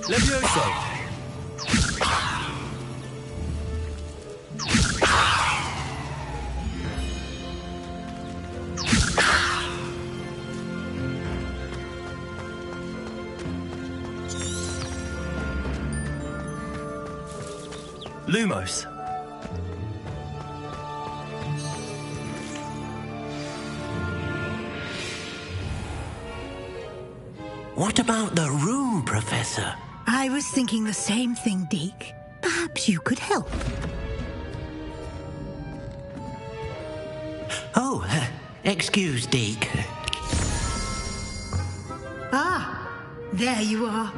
Levioso! Lumos. What about the room, Professor? I was thinking the same thing, Deke. Perhaps you could help. Oh, excuse, Deke. Ah, there you are.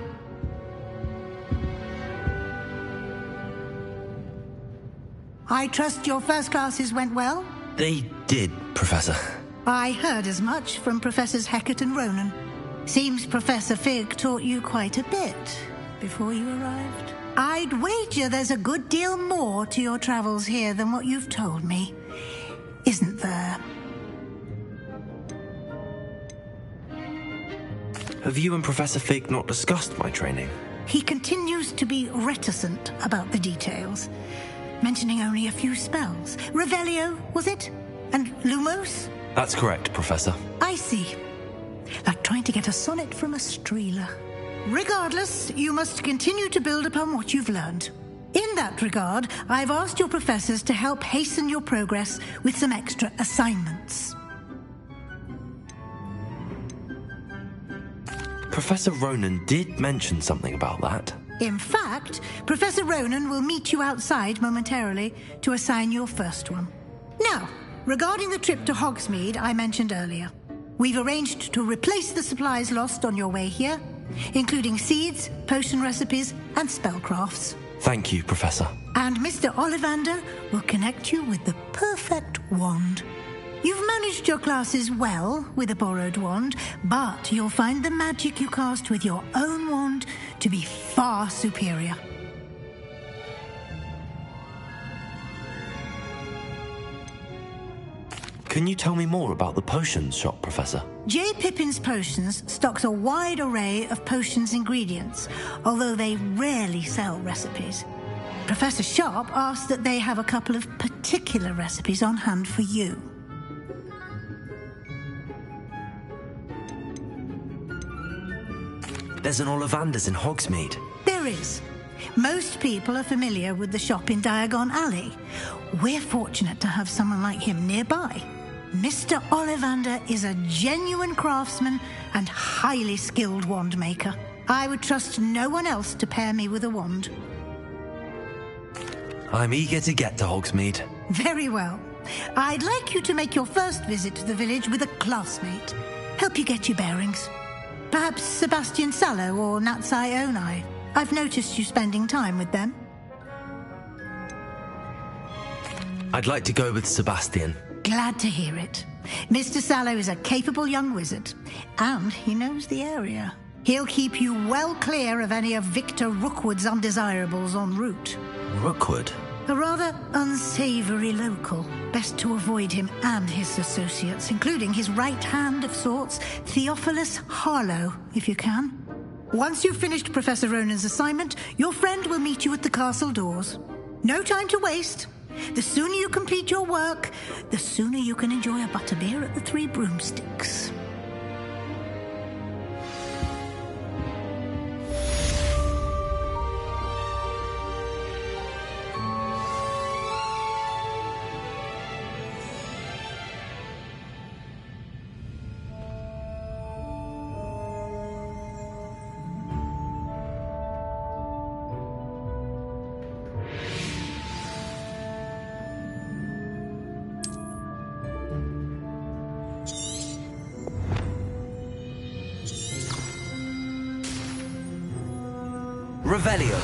I trust your first classes went well? They did, Professor. I heard as much from Professors Hecat and Ronan. Seems Professor Fig taught you quite a bit before you arrived. I'd wager there's a good deal more to your travels here than what you've told me. Isn't there? Have you and Professor Fig not discussed my training? He continues to be reticent about the details, mentioning only a few spells. Revelio, was it? And Lumos? That's correct, Professor. I see. Like trying to get a sonnet from a streeler. Regardless, you must continue to build upon what you've learned. In that regard, I've asked your professors to help hasten your progress with some extra assignments. Professor Ronan did mention something about that. In fact, Professor Ronan will meet you outside momentarily to assign your first one. Now, regarding the trip to Hogsmeade I mentioned earlier, we've arranged to replace the supplies lost on your way here, including seeds, potion recipes, and spellcrafts. Thank you, Professor. And Mr. Ollivander will connect you with the perfect wand. You've managed your classes well with a borrowed wand, but you'll find the magic you cast with your own wand to be far superior. Can you tell me more about the potions shop, Professor? J. Pippin's Potions stocks a wide array of potions ingredients, although they rarely sell recipes. Professor Sharp asked that they have a couple of particular recipes on hand for you. There's an Ollivander's in Hogsmeade. There is. Most people are familiar with the shop in Diagon Alley. We're fortunate to have someone like him nearby. Mr. Ollivander is a genuine craftsman and highly skilled wand maker. I would trust no one else to pair me with a wand. I'm eager to get to Hogsmeade. Very well. I'd like you to make your first visit to the village with a classmate. Help you get your bearings. Perhaps Sebastian Sallow or Natsai Onai. I've noticed you spending time with them. I'd like to go with Sebastian. Glad to hear it. Mr. Sallow is a capable young wizard, and he knows the area. He'll keep you well clear of any of Victor Rookwood's undesirables en route. Rookwood? A rather unsavoury local. Best to avoid him and his associates, including his right hand of sorts, Theophilus Harlow, if you can. Once you've finished Professor Ronan's assignment, your friend will meet you at the castle doors. No time to waste. The sooner you complete your work, the sooner you can enjoy a butterbeer at the Three Broomsticks. Revelio.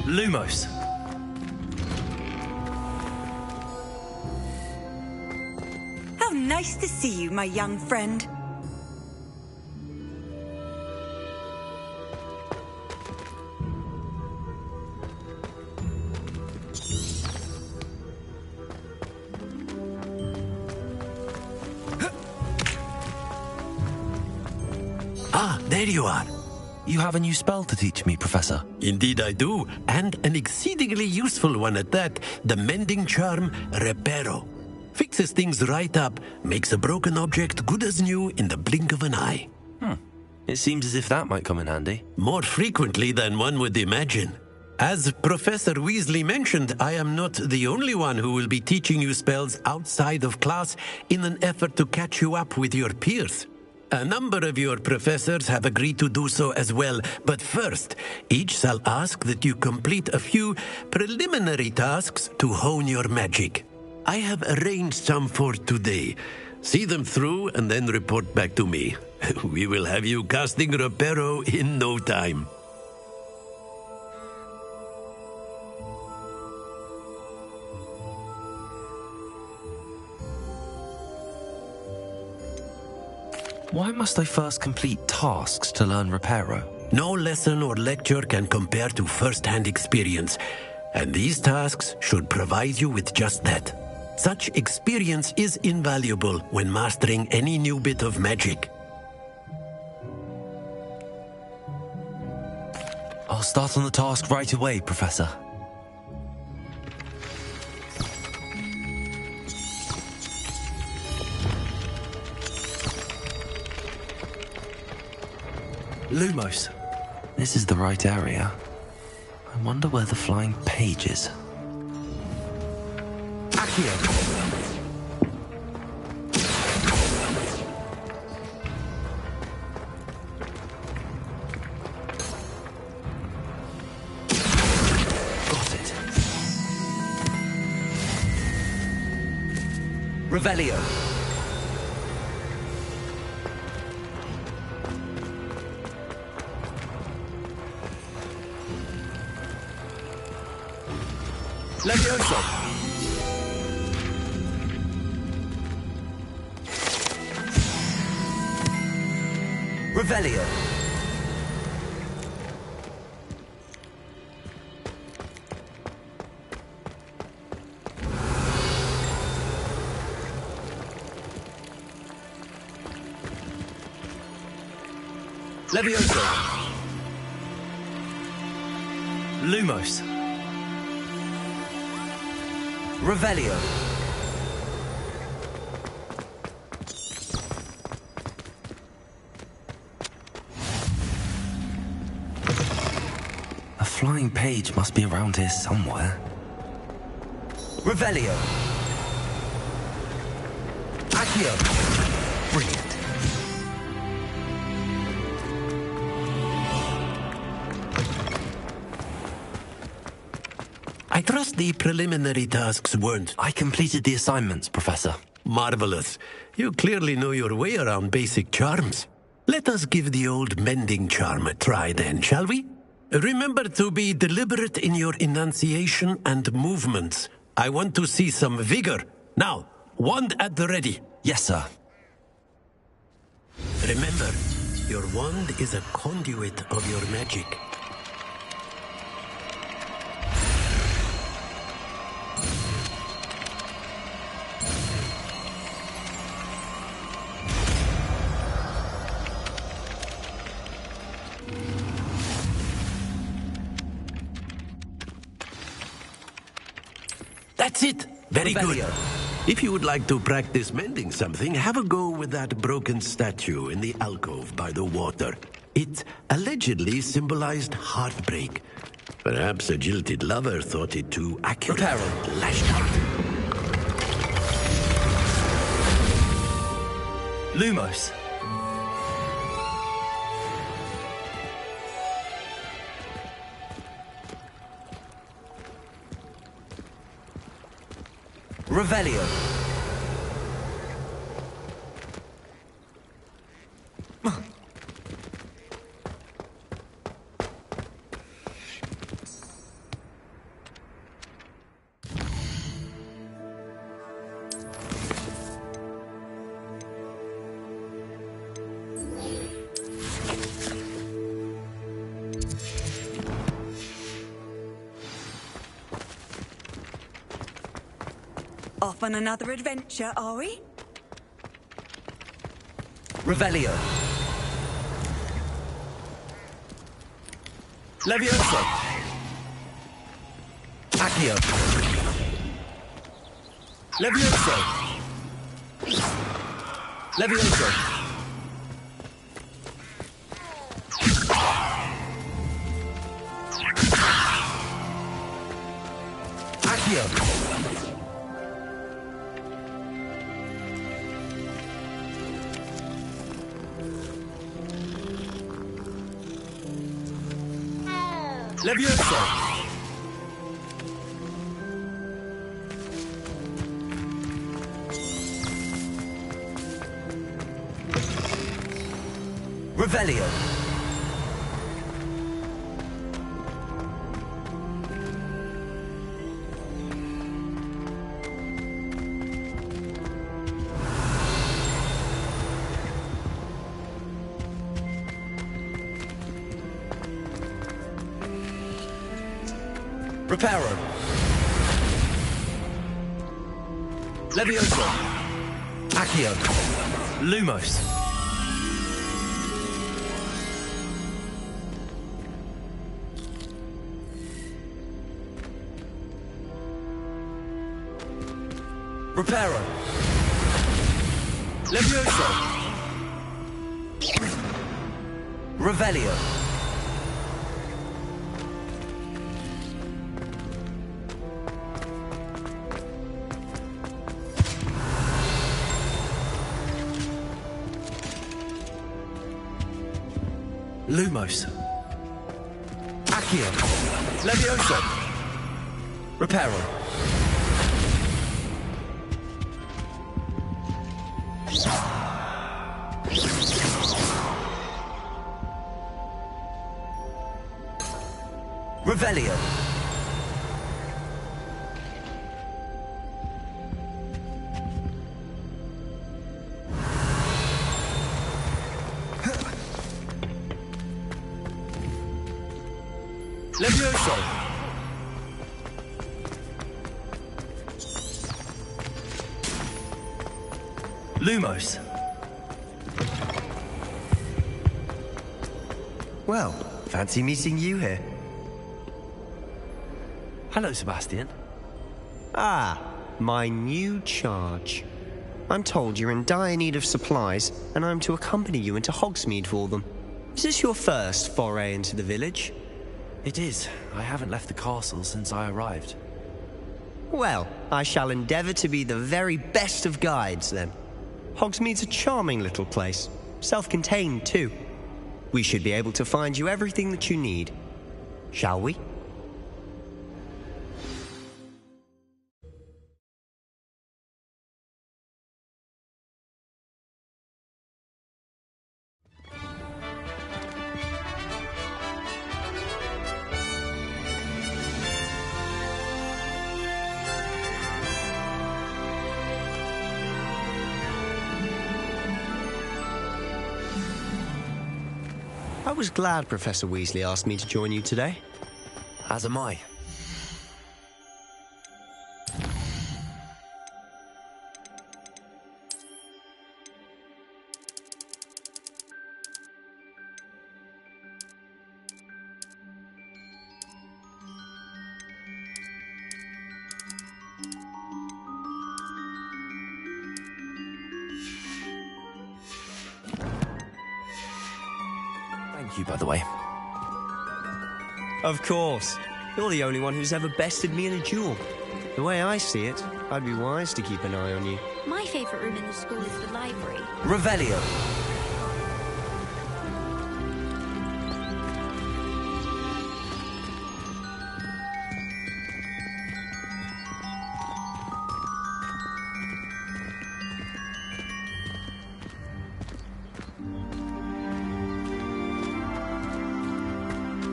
Lumos. How nice to see you, my young friend. Ah, there you are. You have a new spell to teach me, Professor. Indeed I do, and an exceedingly useful one at that. The mending charm, Reparo. Fixes things right up, makes a broken object good as new in the blink of an eye. It seems as if that might come in handy. More frequently than one would imagine. As Professor Weasley mentioned, I am not the only one who will be teaching you spells outside of class in an effort to catch you up with your peers. A number of your professors have agreed to do so as well, but first, each shall ask that you complete a few preliminary tasks to hone your magic. I have arranged some for today. See them through and then report back to me. We will have you casting Reparo in no time. Why must I first complete tasks to learn Reparo? No lesson or lecture can compare to first-hand experience, and these tasks should provide you with just that. Such experience is invaluable when mastering any new bit of magic. I'll start on the task right away, Professor. Lumos. This is the right area. I wonder where the flying page is. Accio. Got it. Revelio. Levioso. Revelio. Levioso. Lumos. Revelio. A flying page must be around here somewhere. Revelio. Accio. Brilliant. I trust the preliminary tasks weren't... I completed the assignments, Professor. Marvelous. You clearly know your way around basic charms. Let us give the old mending charm a try then, shall we? Remember to be deliberate in your enunciation and movements. I want to see some vigor. Now, wand at the ready. Yes, sir. Remember, your wand is a conduit of your magic. That's it. Very good. If you would like to practice mending something, have a go with that broken statue in the alcove by the water. It allegedly symbolized heartbreak. Perhaps a jilted lover thought it too accurate. Reparo. Lashed out. Lumos. Revelio. Off on another adventure, are we? Revelio. Levioso! Accio! Levioso! Levioso! Accio! Levioso! Revelio! Reparo! Levioso! Accio! Lumos! Reparo! Levioso! Revelio! Lumos. Accio. Levioso. Reparo. Revelio. Levioso! Lumos! Well, fancy meeting you here. Hello, Sebastian. Ah, my new charge. I'm told you're in dire need of supplies, and I'm to accompany you into Hogsmeade for them. Is this your first foray into the village? It is. I haven't left the castle since I arrived. Well, I shall endeavour to be the very best of guides, then. Hogsmeade's a charming little place. Self-contained, too. We should be able to find you everything that you need. Shall we? I was glad Professor Weasley asked me to join you today. As am I. Thank you, by the way. Of course. You're the only one who's ever bested me in a duel. The way I see it, I'd be wise to keep an eye on you. My favourite room in the school is the library. Revelio.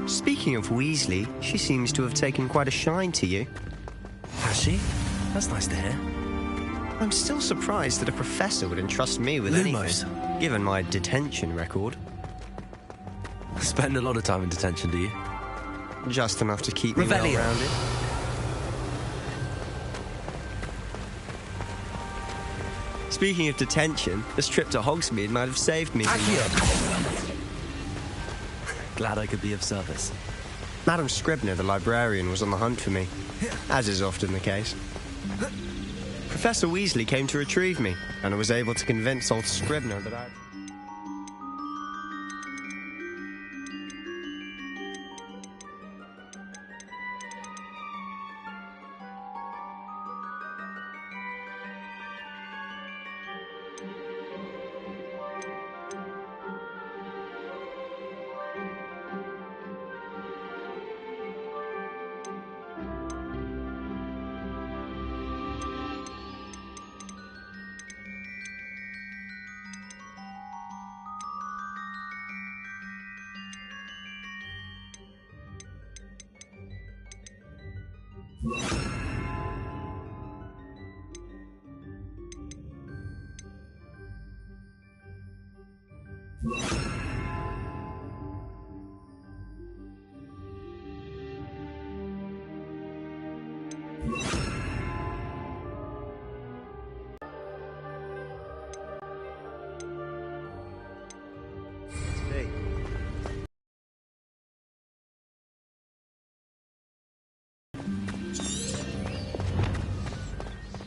Speaking of Weasley, she seems to have taken quite a shine to you. Has she? That's nice to hear. I'm still surprised that a professor would entrust me with Lumos. anything, given my detention record. Spend a lot of time in detention, do you? Just enough to keep me Revelio. well-rounded. Speaking of detention, this trip to Hogsmeade might have saved me. Glad I could be of service. Madam Scribner, the librarian, was on the hunt for me, as is often the case. Professor Weasley came to retrieve me, and I was able to convince old Scribner that I...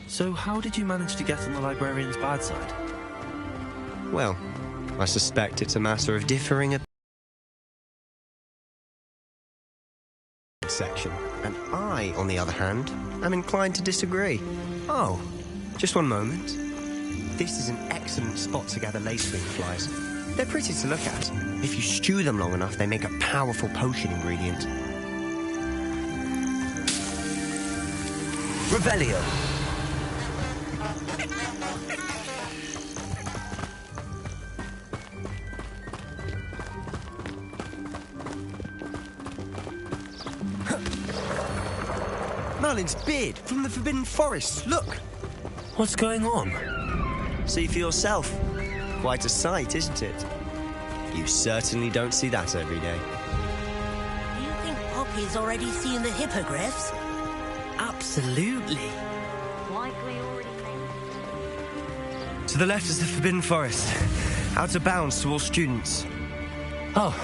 So how did you manage to get on the librarian's bad side? Well, I suspect it's a matter of differing section. And I, on the other hand, am inclined to disagree. Oh, just one moment. This is an excellent spot to gather lacewing flies. They're pretty to look at. If you stew them long enough, they make a powerful potion ingredient. Revelio! Merlin's beard from the Forbidden Forest. Look! What's going on? See for yourself. Quite a sight, isn't it? You certainly don't see that every day. Do you think Poppy's already seen the hippogriffs? Absolutely. Likely already made. To the left is the Forbidden Forest. Out of bounds to all students. Oh,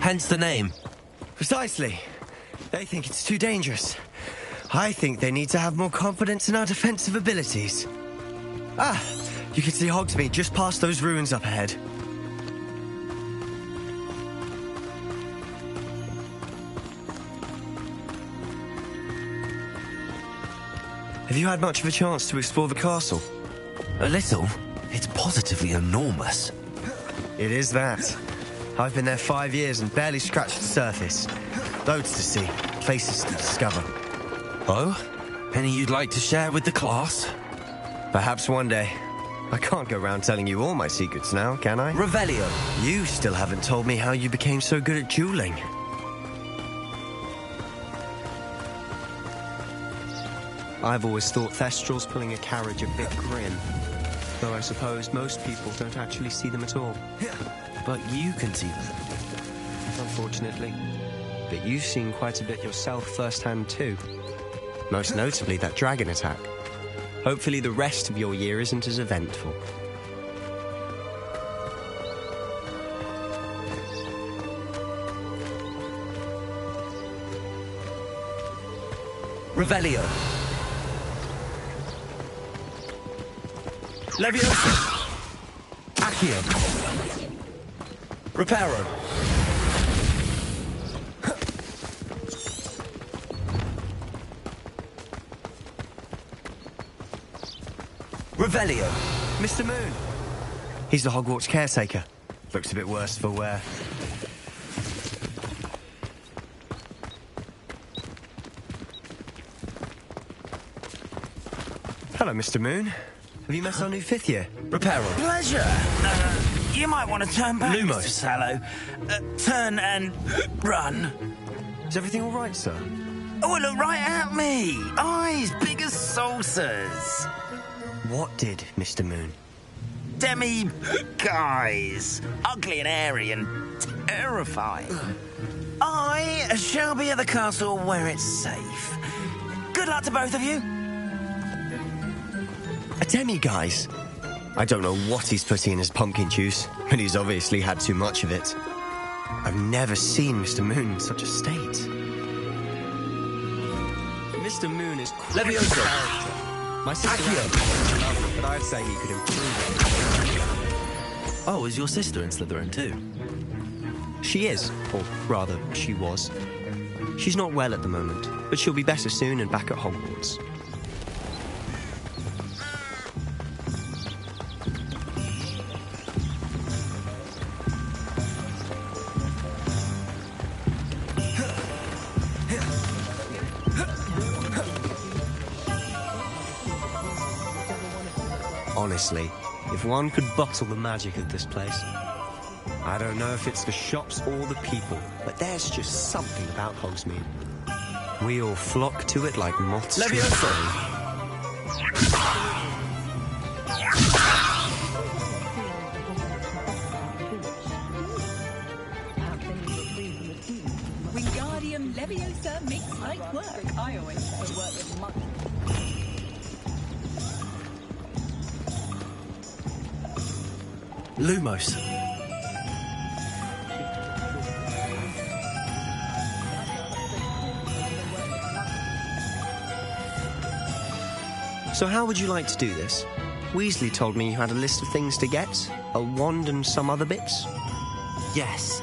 hence the name. Precisely. They think it's too dangerous. I think they need to have more confidence in our defensive abilities. Ah, you can see Hogsmeade just past those ruins up ahead. Have you had much of a chance to explore the castle? A little. It's positively enormous. It is that. I've been there 5 years and barely scratched the surface. Loads to see, places to discover. Oh? Any you'd like to share with the class? Perhaps one day. I can't go around telling you all my secrets now, can I? Revelio! You still haven't told me how you became so good at dueling. I've always thought Thestrals pulling a carriage a bit grim. Though I suppose most people don't actually see them at all. But you can see them. Unfortunately. But you've seen quite a bit yourself firsthand too. Most notably that dragon attack. Hopefully the rest of your year isn't as eventful. Revelio! Leviosa! Accio! Reparo! Revelio! Mr. Moon! He's the Hogwarts caretaker. Looks a bit worse for wear. Hello, Mr. Moon. Have you met our new fifth year? Reparo! Pleasure. You might want to turn back, Lumos. Mr. Sallow. Turn and run. Is everything all right, sir? Oh, look right at me. Eyes big as saucers. What did, Mr. Moon? Guys. Ugly and hairy and terrifying. I shall be at the castle where it's safe. Good luck to both of you. A demi-guise? I don't know what he's putting in his pumpkin juice, but he's obviously had too much of it. I've never seen Mr. Moon in such a state. Mr. Moon is quite a character. My sister love him, but I'd say he could improve it. Oh, is your sister in Slytherin too? She is, or rather, she was. She's not well at the moment, but she'll be better soon and back at Hogwarts. Honestly, if one could bottle the magic of this place. I don't know if it's the shops or the people, but there's just something about Hogsmeade. We all flock to it like moths to a flame. Wingardium Leviosa makes light work. I always say work with money. Lumos. So how would you like to do this? Weasley told me you had a list of things to get, a wand and some other bits. Yes.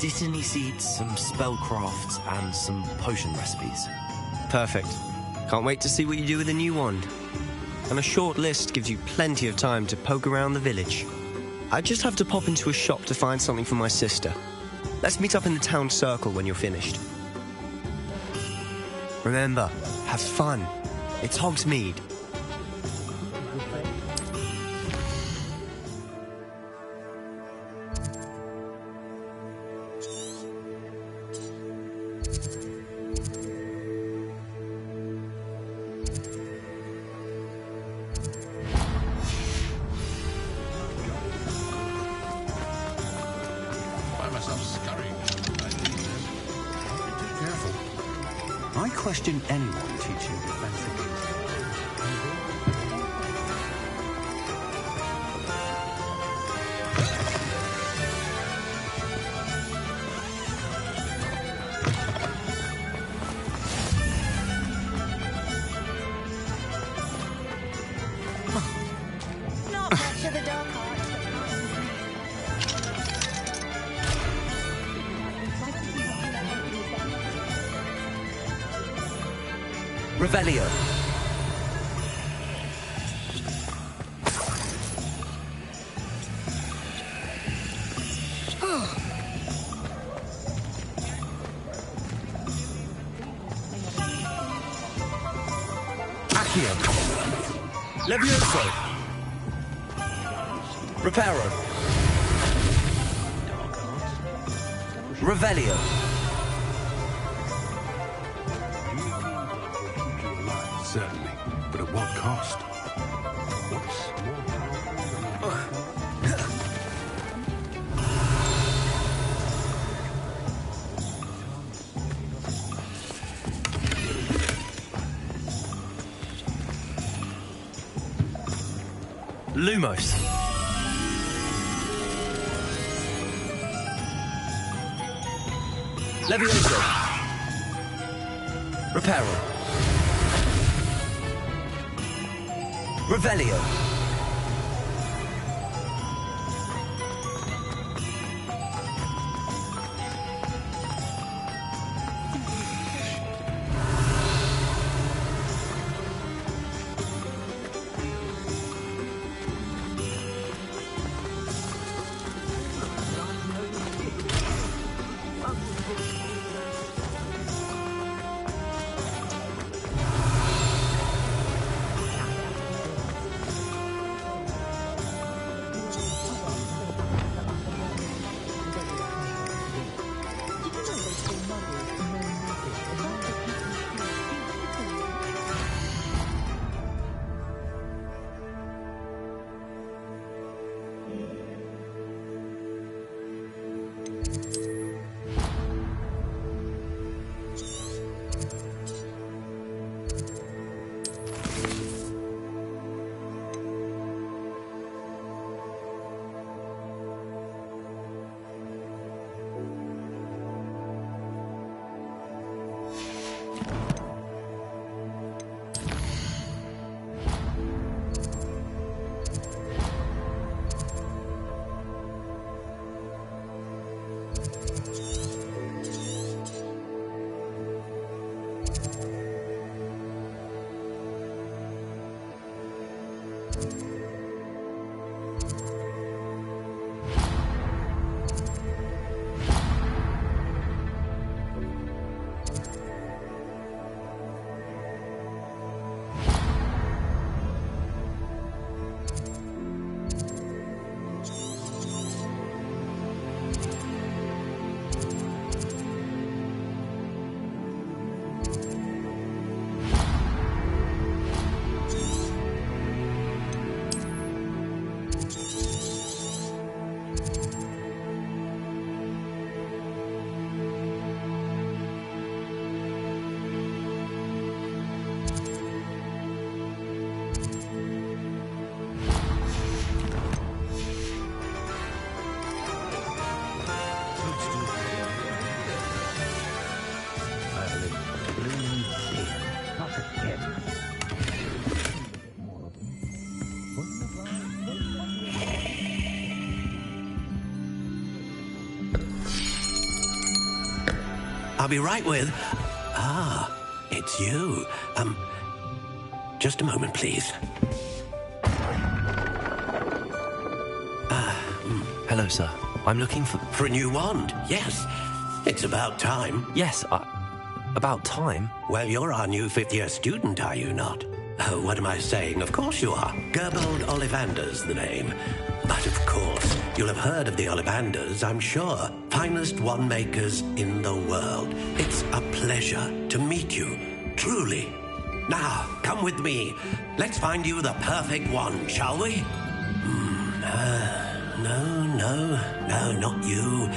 Dittany seeds, some spellcrafts, and some potion recipes. Perfect. Can't wait to see what you do with the new wand. And a short list gives you plenty of time to poke around the village. I just have to pop into a shop to find something for my sister. Let's meet up in the town circle when you're finished. Remember, have fun. It's Hogsmeade. I question anyone teaching defense against it. Not much of the dark arts. Revelio. Accio. Levioso. Reparo. Revelio. Certainly, but at what cost? What's more Lumos. Levioso. Reparo. Revelio. I'll be right with... Ah, it's you. Just a moment, please. Hello, sir. I'm looking for... For a new wand, yes. It's about time. Yes, about time? Well, you're our new fifth-year student, are you not? Oh, what am I saying? Of course you are. Gerbold Ollivander's the name. But of course, you'll have heard of the Ollivanders, I'm sure. Finest wand makers in the world. It's a pleasure to meet you, truly. Now, come with me. Let's find you the perfect wand, shall we? No, not you.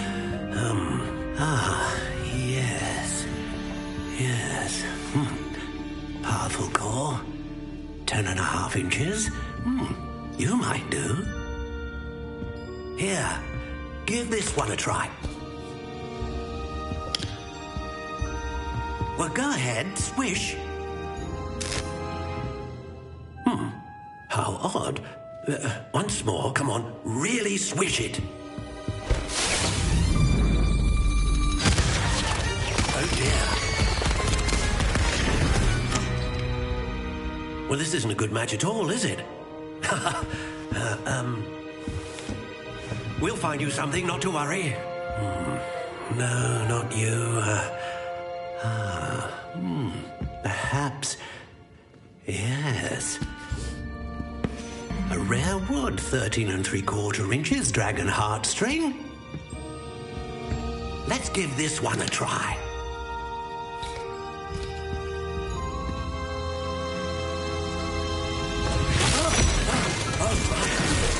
Yes. Powerful core. 10.5 inches. You might do. Here, give this one a try. Well, go ahead, swish. How odd. Once more, come on, really swish it. Oh dear. Well, this isn't a good match at all, is it? We'll find you something, not to worry. No, not you. Perhaps. Yes. A rare wood, 13 3/4 inches, dragon heartstring. Let's give this one a try.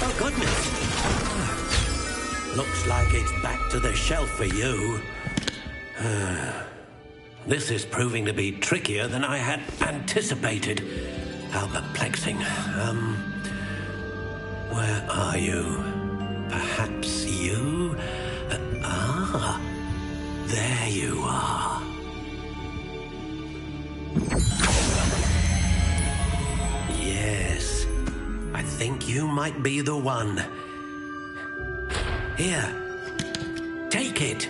Oh, goodness. Looks like it's back to the shelf for you. This is proving to be trickier than I had anticipated. How perplexing. Where are you? Perhaps you? There you are. Yes, I think you might be the one. Here, take it.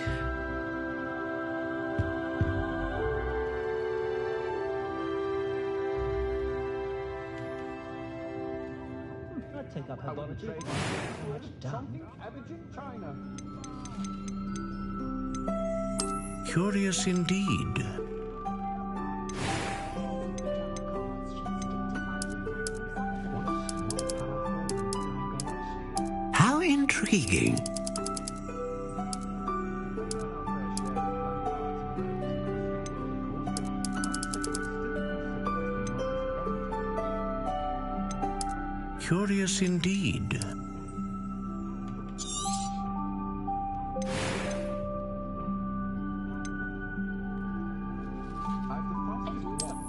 Take up her body. Something cabbage in China. Curious indeed. How intriguing. Curious indeed.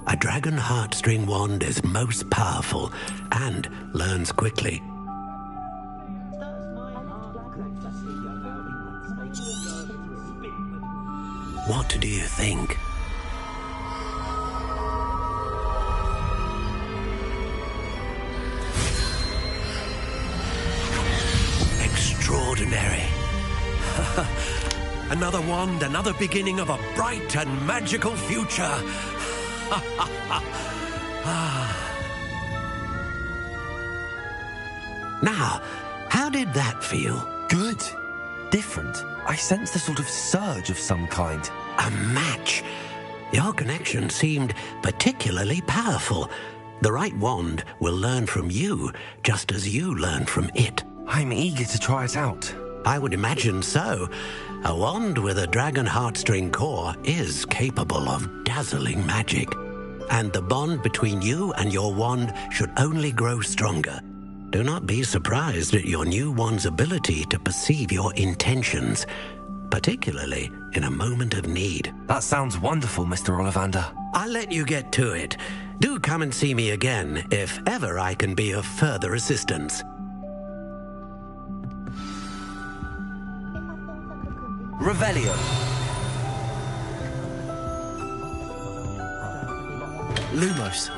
A dragon heartstring wand is most powerful and learns quickly. What do you think? Extraordinary. Another wand, another beginning of a bright and magical future. Now, how did that feel? Good. Different. I sensed a sort of surge of some kind. A match. Your connection seemed particularly powerful. The right wand will learn from you, just as you learn from it. I'm eager to try it out. I would imagine so. A wand with a dragon heartstring core is capable of dazzling magic. And the bond between you and your wand should only grow stronger. Do not be surprised at your new wand's ability to perceive your intentions, particularly in a moment of need. That sounds wonderful, Mr. Ollivander. I'll let you get to it. Do come and see me again if ever I can be of further assistance. Revelio. Lumos.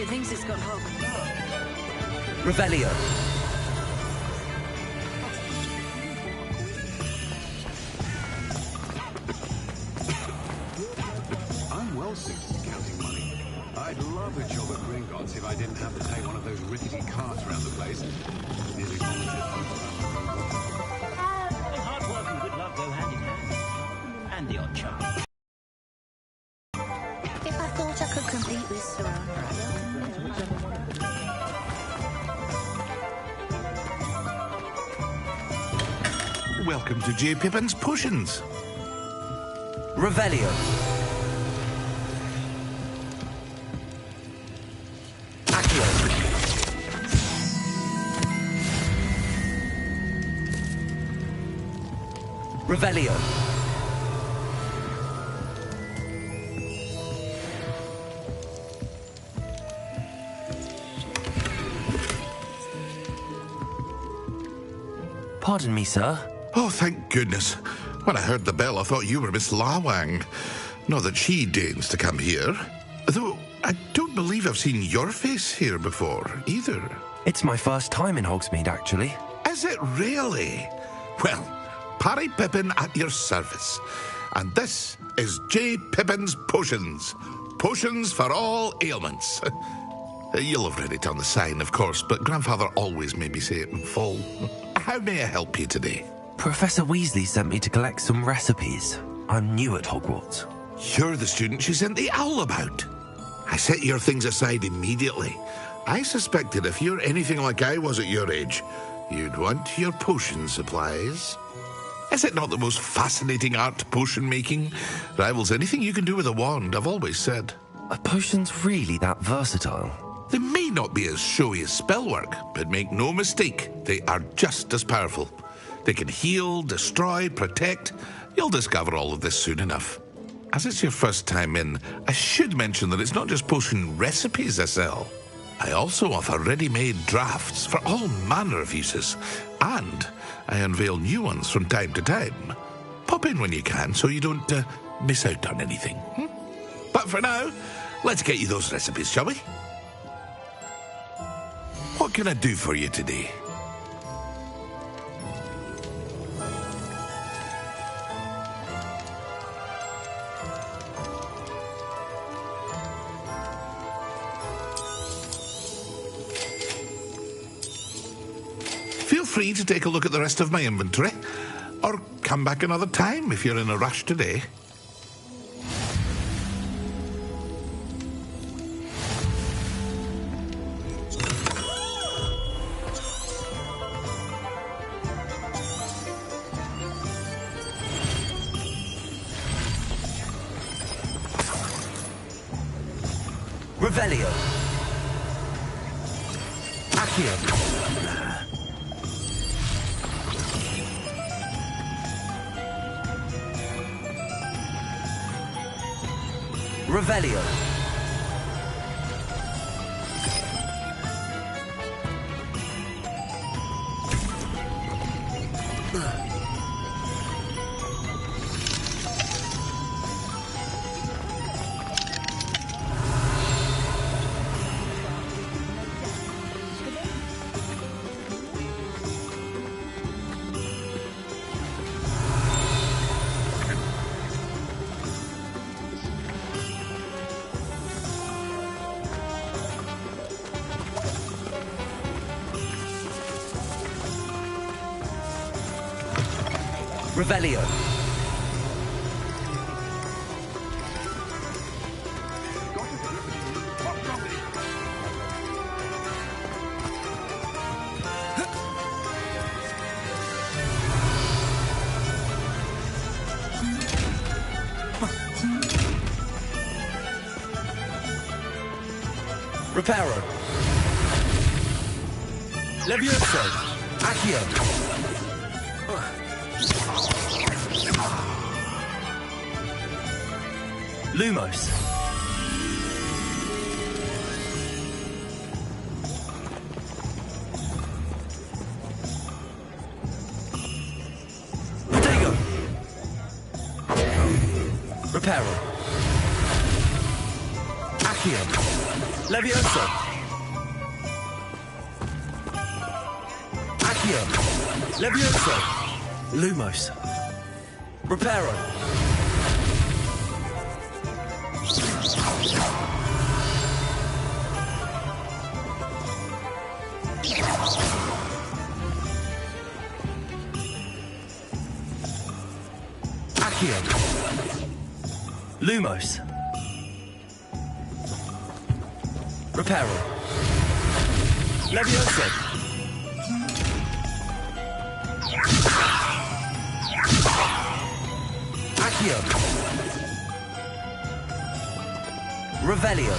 It thinks it's got Hog. Revelio. I'm well suited to counting money. I'd love a job at Gringotts if I didn't have to take one of those rickety carts around the place. Nearly vomited. Hard work and good luck go hand in hand. And the odd charm. If I thought I could compete with Sir Welcome to J. Pippin's Potions. Revelio. Accio. Revelio. Pardon me, sir. Oh, thank goodness. When I heard the bell, I thought you were Miss Lawang. Not that she deigns to come here. Though I don't believe I've seen your face here before, either. It's my first time in Hogsmeade, actually. Is it really? Well, Parry Pippin at your service. And this is J. Pippin's Potions. Potions for all ailments. You'll have read it on the sign, of course, but Grandfather always made me say it in full. How may I help you today? Professor Weasley sent me to collect some recipes. I'm new at Hogwarts. You're the student she sent the owl about. I set your things aside immediately. I suspected if you're anything like I was at your age, you'd want your potion supplies. Is it not the most fascinating art, potion making? Rivals anything you can do with a wand, I've always said. Are potions really that versatile? They may not be as showy as spellwork, but make no mistake, they are just as powerful. They can heal, destroy, protect. You'll discover all of this soon enough. As it's your first time in, I should mention that it's not just potion recipes I sell. I also offer ready-made drafts for all manner of uses, and I unveil new ones from time to time. Pop in when you can so you don't miss out on anything. But for now, let's get you those recipes, shall we? What can I do for you today? Feel free to take a look at the rest of my inventory, or come back another time if you're in a rush today. Revelio. Accio. Revelio. Revelio. Reparo. Levioso. Accio. Lumos. Protego. Reparo. Accio. Accio. Levioso. Accio. Levioso. Lumos. Reparo. Accio. Lumos. Reparo. Levioso. Accio. Revelio.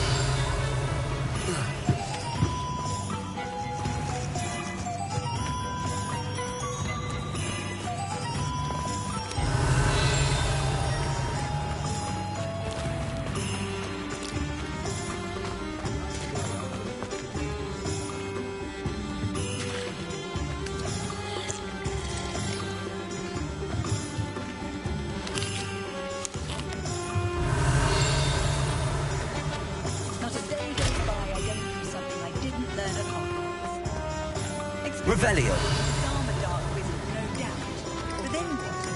Not a day goes by I don't do something I didn't learn at Hogwarts. Revelio. I'm a dark wizard, no doubt. But then what?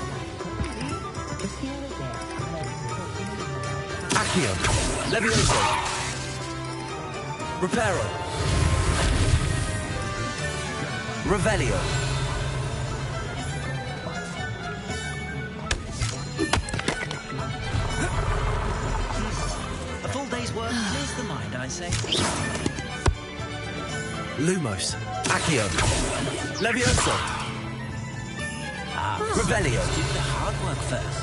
Accio. Levioso. Reparo. Revelio. A full day's work clears the mind, I say. Lumos. Accio. Levioso. Revelio. Do the hard work first.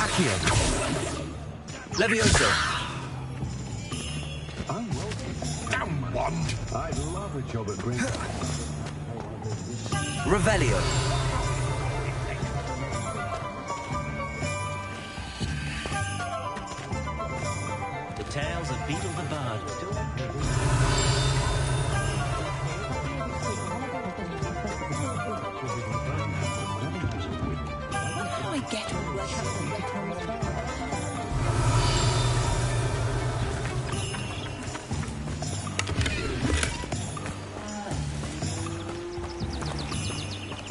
Accio. Levioso. I'm well. Damn one! I'd love a job at Gringotts. Revelio. The tales of Beetle the Bard. How I get all worked up.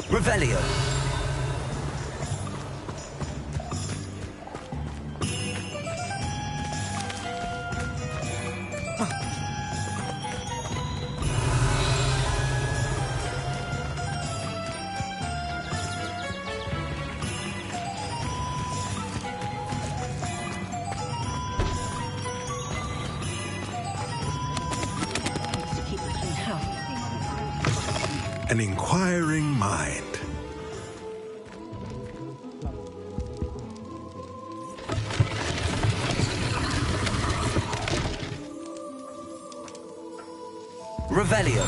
Revelio. An inquiring mind. Revelio.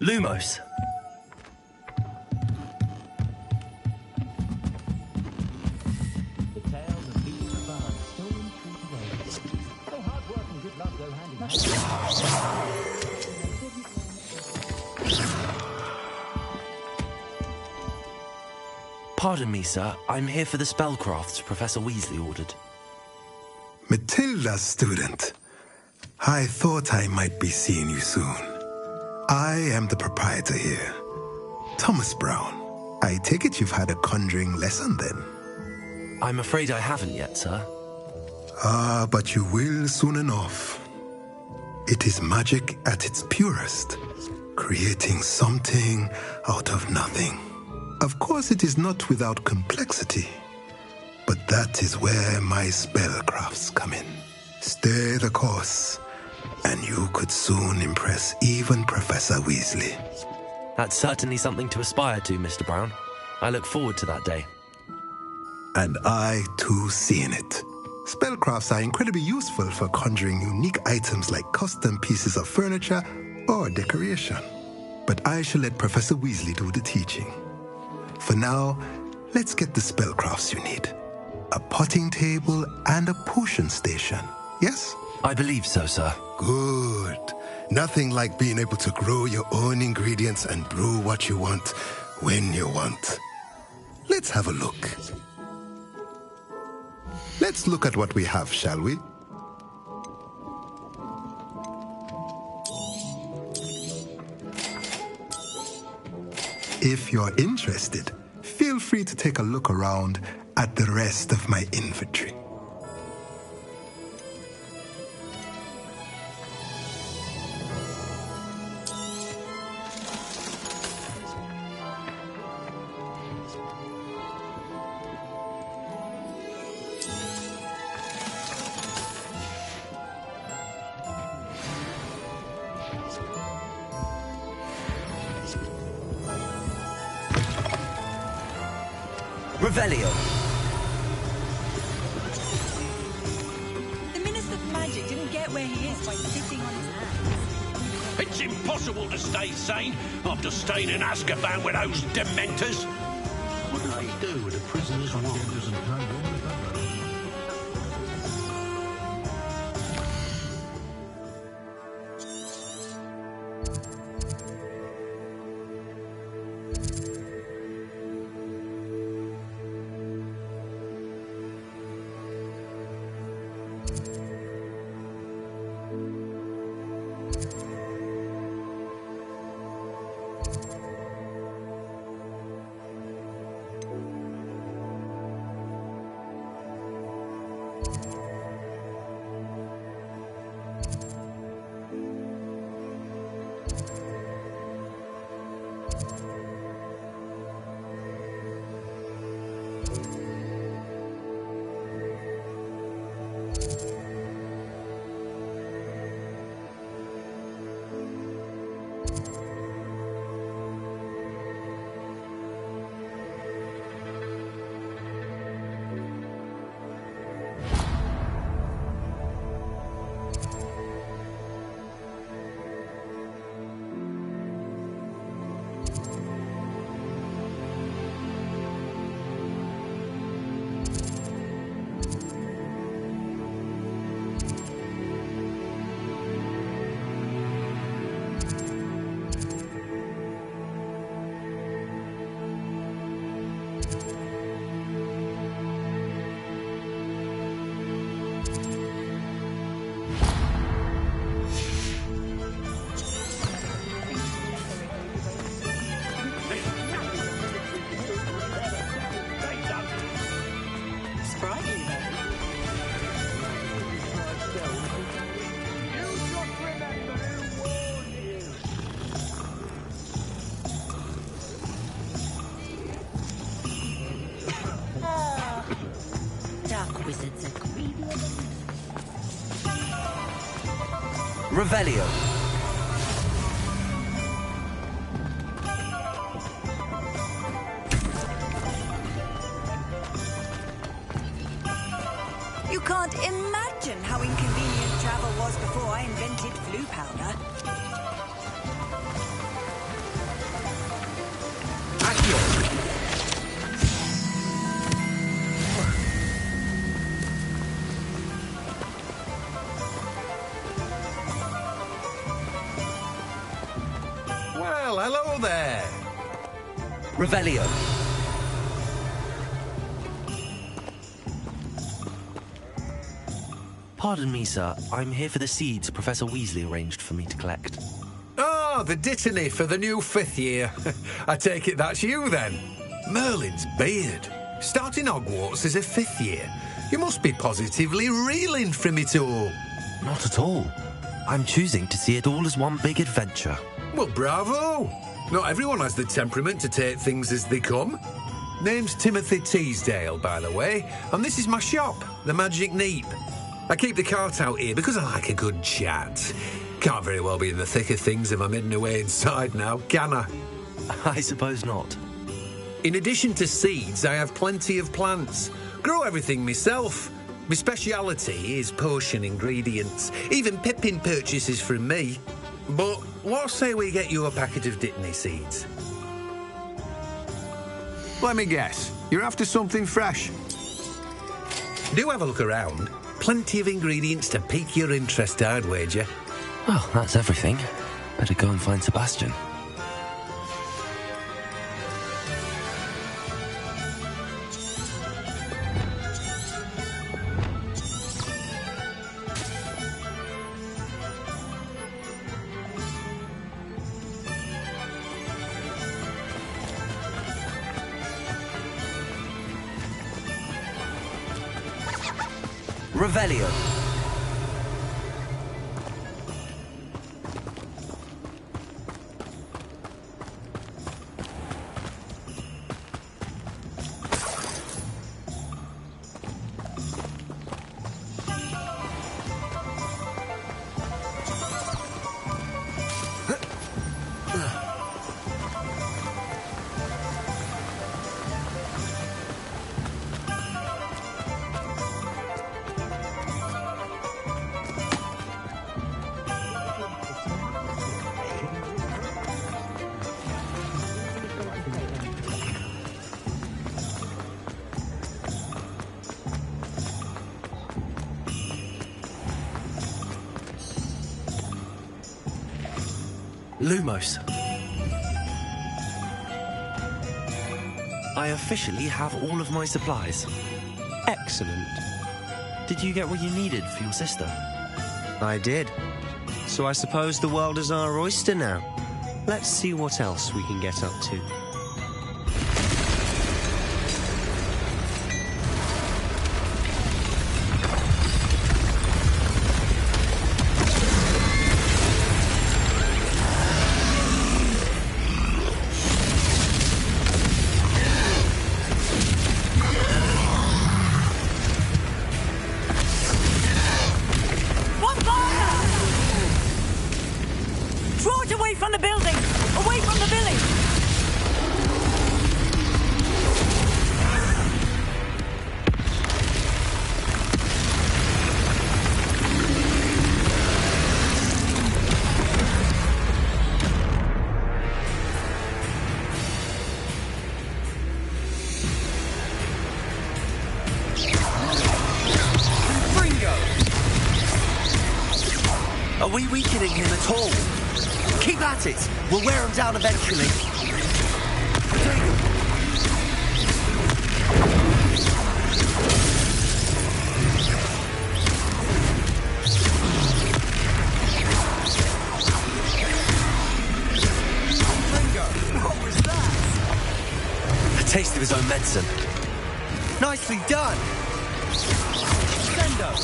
Lumos. The tales of Beetle the Bard, stolen through the waves. Oh, hard work and good luck go hand in hand. Pardon me, sir. I'm here for the spellcrafts Professor Weasley ordered. Matilda's student. I thought I might be seeing you soon. I am the proprietor here, Thomas Brown. I take it you've had a conjuring lesson then? I'm afraid I haven't yet, sir. Ah, but you will soon enough. It is magic at its purest, creating something out of nothing. Of course, it is not without complexity, but that is where my spellcrafts come in. Stay the course, and you could soon impress even Professor Weasley. That's certainly something to aspire to, Mr. Brown. I look forward to that day. And I, too, seeing it. Spellcrafts are incredibly useful for conjuring unique items like custom pieces of furniture or decoration. But I shall let Professor Weasley do the teaching. For now, let's get the spellcrafts you need. A potting table and a potion station, yes? I believe so, sir. Good. Nothing like being able to grow your own ingredients and brew what you want when you want. Let's have a look. Let's look at what we have, shall we? If you're interested, feel free to take a look around at the rest of my inventory. Revelio. The Minister for Magic didn't get where he is by sitting on his hands. It's impossible to stay sane after staying in Azkaban with those dementors. What do they do with the prisoners' wives? Wizards are greedy. Revelio. You can't imagine how inconvenient travel was before I invented flu powder. Well, hello there. Revelio. Pardon me, sir. I'm here for the seeds Professor Weasley arranged for me to collect. Ah, the dittany for the new 5th year. I take it that's you, then. Merlin's beard. Starting Hogwarts as a 5th year. You must be positively reeling from it all. Not at all. I'm choosing to see it all as one big adventure. Well, bravo. Not everyone has the temperament to take things as they come. Name's Timothy Teasdale, by the way, and this is my shop, the Magic Neep. I keep the cart out here because I like a good chat. Can't very well be in the thick of things if I'm hidden away inside now, can I? I suppose not. In addition to seeds, I have plenty of plants. Grow everything myself. My speciality is potion ingredients. Even Pippin purchases from me. But what say we get you a packet of Dittany seeds? Let me guess. You're after something fresh. Do have a look around. Plenty of ingredients to pique your interest, I'd wager. Well, that's everything. Better go and find Sebastian. Revelio. Lumos. I officially have all of my supplies. Excellent. Did you get what you needed for your sister? I did. So I suppose the world is our oyster now. Let's see what else we can get up to. Are we weakening him at all? Keep at it. We'll wear him down eventually. What was that? A taste of his own medicine. Nicely done. Sendo.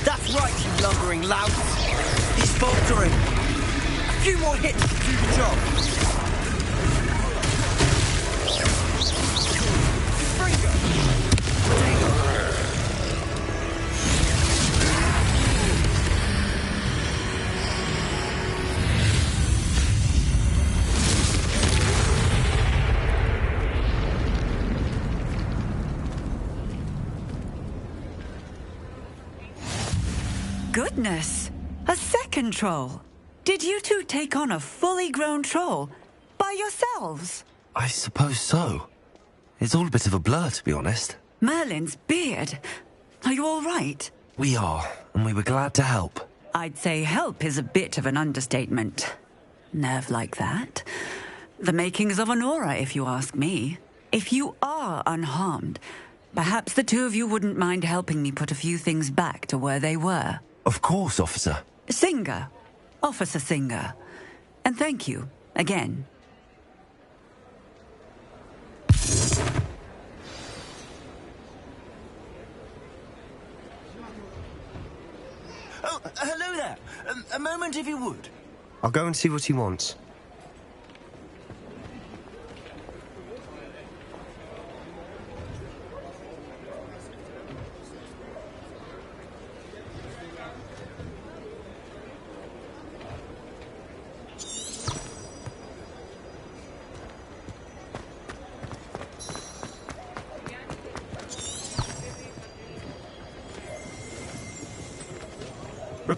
That's right, you lumbering lout. He's faltering. A few more hits to do the job. Goodness! A second troll! Did you two take on a fully grown troll? By yourselves? I suppose so. It's all a bit of a blur, to be honest. Merlin's beard! Are you all right? We are, and we were glad to help. I'd say help is a bit of an understatement. Nerve like that. The makings of an aura, if you ask me. If you are unharmed, perhaps the two of you wouldn't mind helping me put a few things back to where they were. Of course, officer. Singer. Officer Singer. And thank you, again. Oh, hello there. A moment, if you would. I'll go and see what he wants.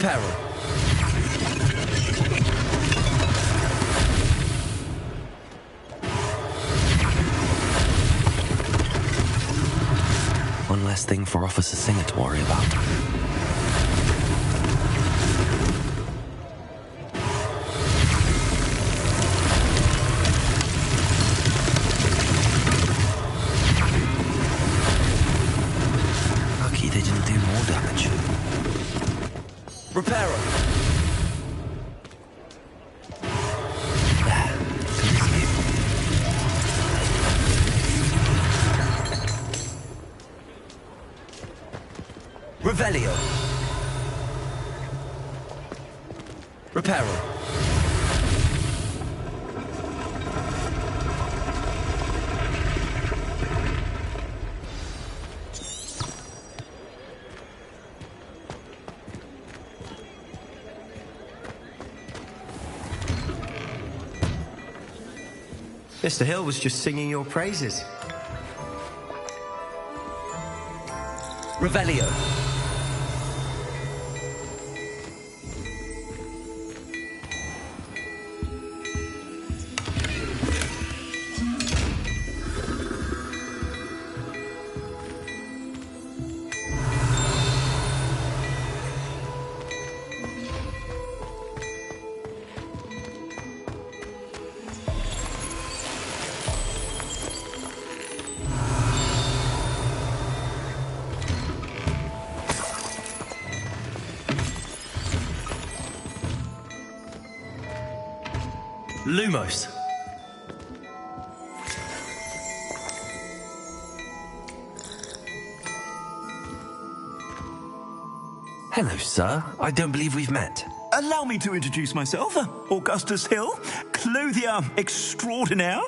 Reparo. One less thing for Officer Singer to worry about. Lucky they didn't do more damage. Reparo. Revelio. Reparo. Mr. Hill was just singing your praises. Revelio. Lumos. Hello, sir. I don't believe we've met. Allow me to introduce myself, Augustus Hill, clothier extraordinaire.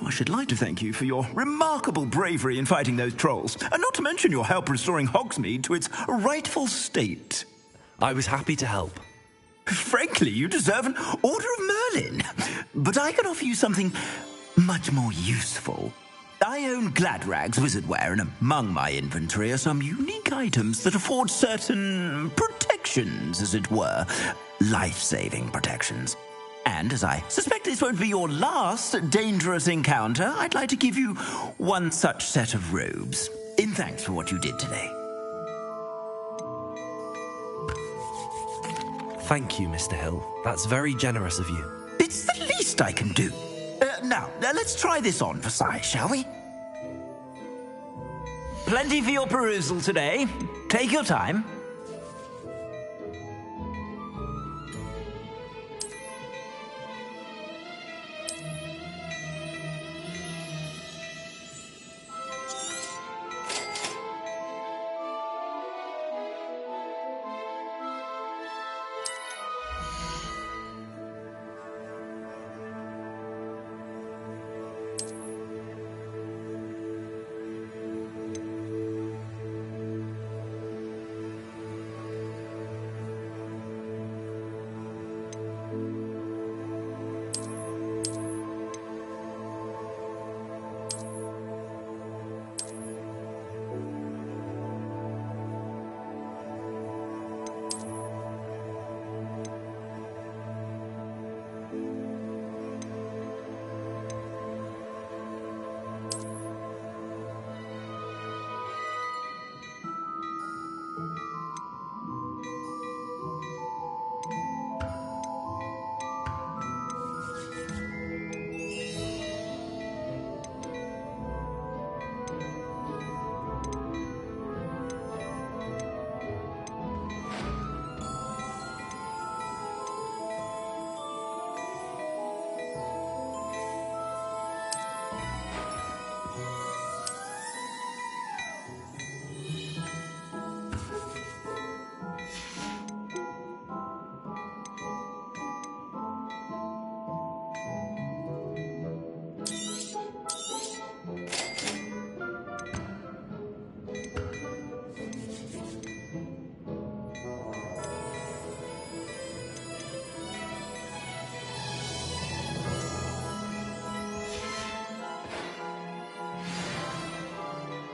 I should like to thank you for your remarkable bravery in fighting those trolls, and not to mention your help restoring Hogsmeade to its rightful state. I was happy to help. Frankly, you deserve an Order of Merlin. But I can offer you something much more useful. I own Gladrag's wizardware, and among my inventory are some unique items that afford certain protections, as it were. Life-saving protections. And as I suspect this won't be your last dangerous encounter, I'd like to give you one such set of robes, in thanks for what you did today. Thank you, Mr. Hill. That's very generous of you. It's the least I can do. Now, let's try this on for size, shall we? Plenty for your perusal today. Take your time.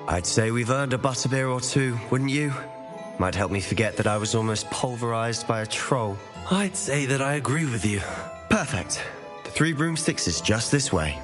I'd say we've earned a butterbeer or two, wouldn't you? Might help me forget that I was almost pulverized by a troll. I'd say that I agree with you. Perfect. The 3 broomsticks is just this way.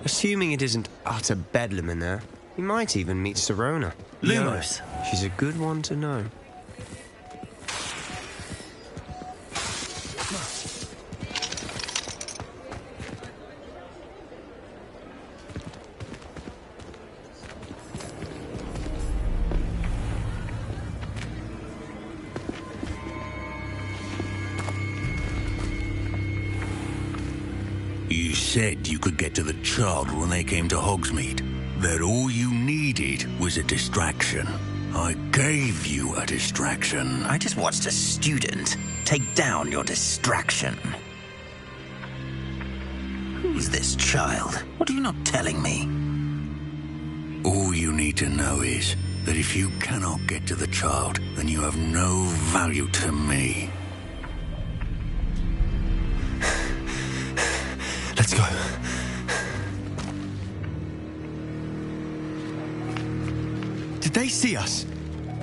Assuming it isn't utter bedlam in there, you might even meet Sirona. Lumos. She's a good one to know. You said you could get to the child when they came to Hogsmeade. That all you needed was a distraction. I gave you a distraction. I just watched a student take down your distraction. Who's this child? What are you not telling me? All you need to know is that if you cannot get to the child, then you have no value to me. Let's go. Did they see us?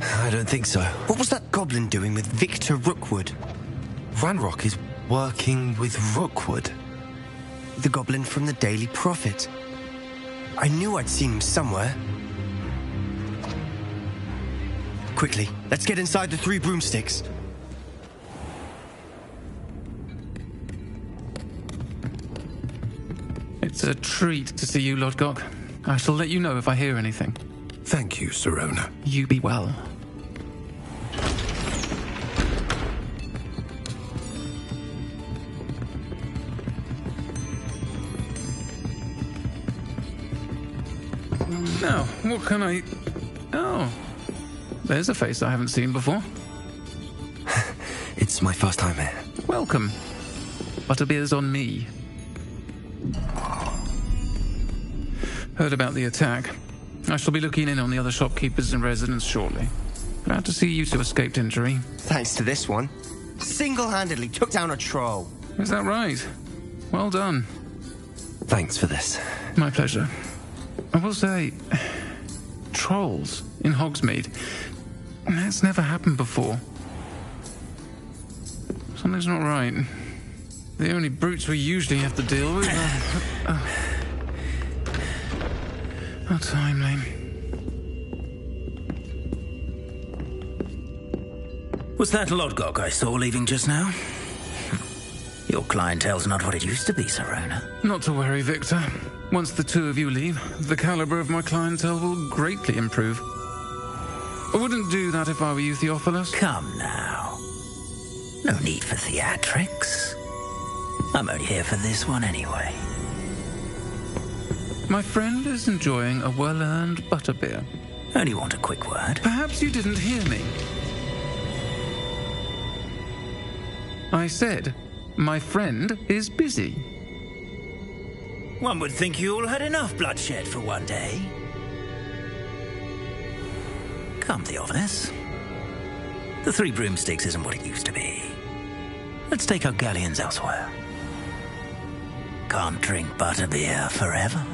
I don't think so. What was that goblin doing with Victor Rookwood? Ranrock is working with Rookwood. The goblin from the Daily Prophet. I knew I'd seen him somewhere. Quickly, let's get inside the 3 broomsticks. It's a treat to see you, Lodgok. I shall let you know if I hear anything. Thank you, Sirona. You be well. Now, what can I... Oh, there's a face I haven't seen before. It's my first time here. Welcome. Butterbeer's on me. Heard about the attack. I shall be looking in on the other shopkeepers and residents shortly. Glad to see you two escaped injury. Thanks to this one. Single-handedly took down a troll. Is that right? Well done. Thanks for this. My pleasure. I will say, trolls in Hogsmeade. That's never happened before. Something's not right. The only brutes we usually have to deal with are timely. Was that Lodgok I saw leaving just now? Your clientele's not what it used to be, Serona. Not to worry, Victor. Once the two of you leave, the caliber of my clientele will greatly improve. I wouldn't do that if I were you, Theophilus. Come now. No need for theatrics. I'm only here for this one anyway. My friend is enjoying a well-earned butterbeer. Only want a quick word. Perhaps you didn't hear me. I said, my friend is busy. One would think you all had enough bloodshed for one day. Come, Theophilus. The Three Broomsticks isn't what it used to be. Let's take our galleons elsewhere. Can't drink butterbeer forever.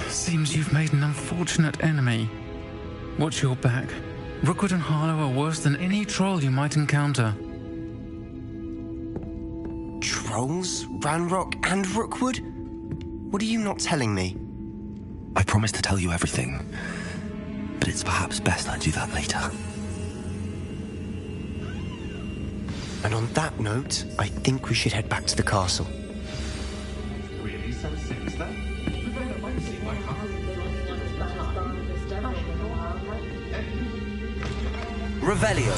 Seems you've made an unfortunate enemy. Watch your back. Rookwood and Harlow are worse than any troll you might encounter. Trolls? Ranrock and Rookwood? What are you not telling me? I promised to tell you everything, but it's perhaps best I do that later. And on that note, I think we should head back to the castle. Really so sinister? I might see my car. Revelio.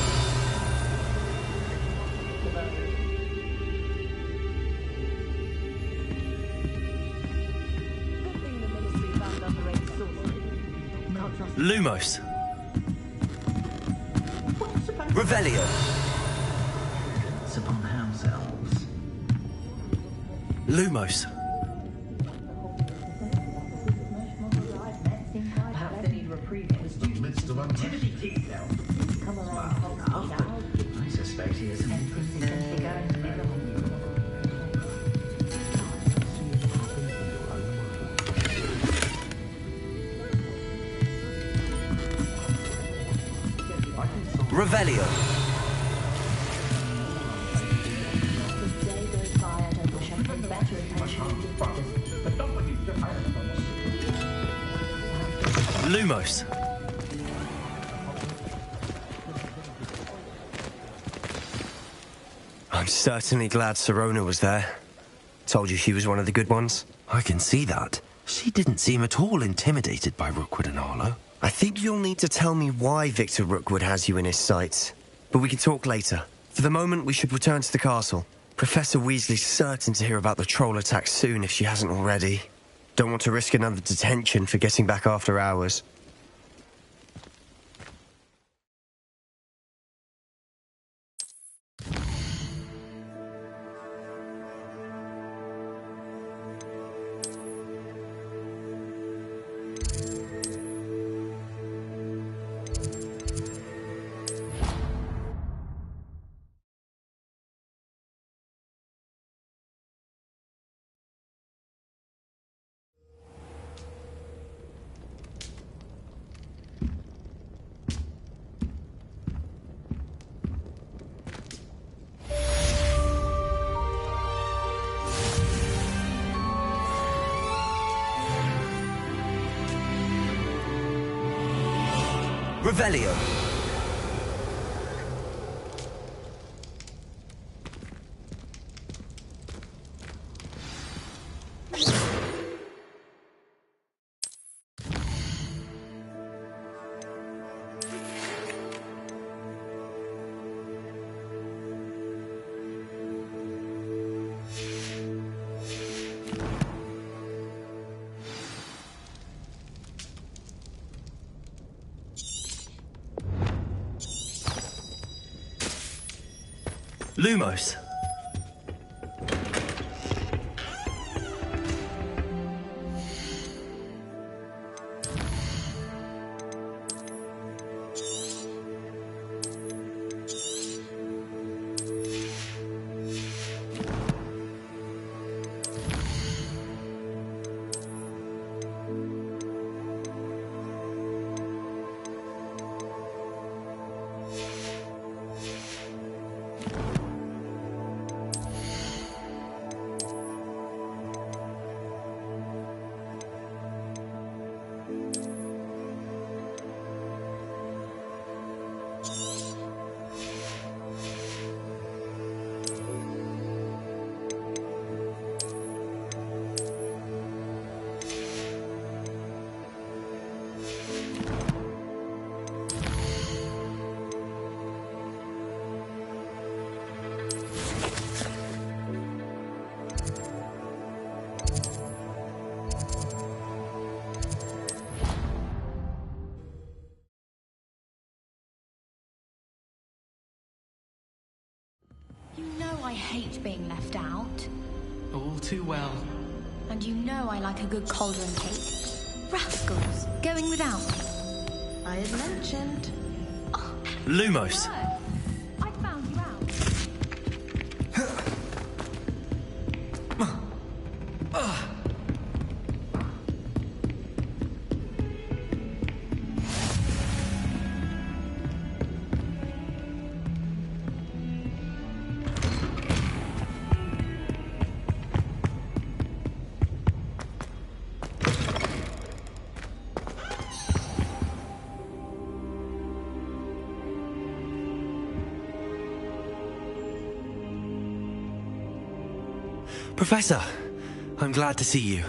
Lumos. Revelio. It's upon house elves. Lumos. Perhaps they need reprieve in the students. Timothy Teasdale. Come around. I suspect he is an interesting figure. Revelio. Lumos. I'm certainly glad Serona was there. Told you she was one of the good ones. I can see that. She didn't seem at all intimidated by Rookwood and Harlow. I think you'll need to tell me why Victor Rookwood has you in his sights. But we can talk later. For the moment, we should return to the castle. Professor Weasley's certain to hear about the troll attack soon if she hasn't already. Don't want to risk another detention for getting back after hours. Revelio. Lumos. You know I hate being left out. All too well. And you know I like a good cauldron cake. Rascals, going without me. I had mentioned. Lumos! I found you out. Professor, I'm glad to see you.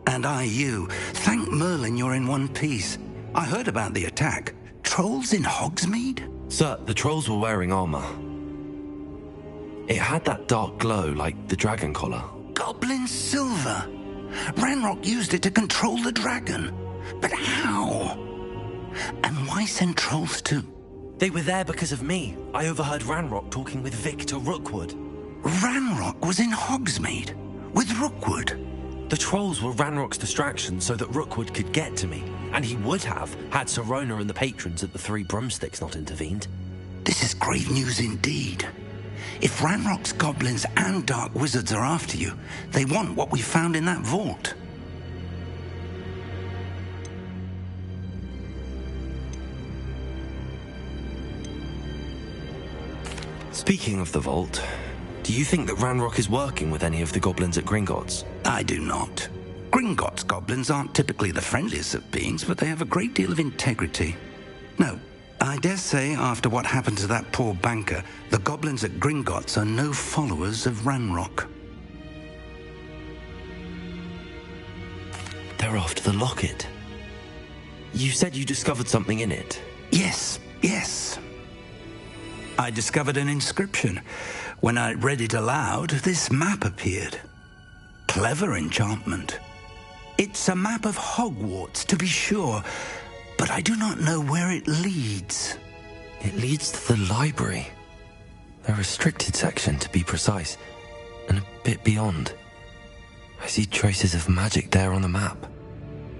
And I you. Thank Merlin you're in one piece. I heard about the attack. Trolls in Hogsmeade? Sir, the trolls were wearing armor. It had that dark glow like the dragon collar. Goblin silver. Ranrock used it to control the dragon. But how? And why send trolls too? They were there because of me. I overheard Ranrock talking with Victor Rookwood. Ranrock was in Hogsmeade with Rookwood. The trolls were Ranrock's distraction so that Rookwood could get to me. And he would have, had Sirona and the patrons at the Three Broomsticks not intervened. This is grave news indeed. If Ranrock's goblins and dark wizards are after you, they want what we found in that vault. Speaking of the vault, do you think that Ranrock is working with any of the goblins at Gringotts? I do not. Gringotts goblins aren't typically the friendliest of beings, but they have a great deal of integrity. No, I dare say after what happened to that poor banker, the goblins at Gringotts are no followers of Ranrock. They're after the locket. You said you discovered something in it. Yes. I discovered an inscription. When I read it aloud, this map appeared. Clever enchantment. It's a map of Hogwarts, to be sure, but I do not know where it leads. It leads to the library. The restricted section, to be precise, and a bit beyond. I see traces of magic there on the map.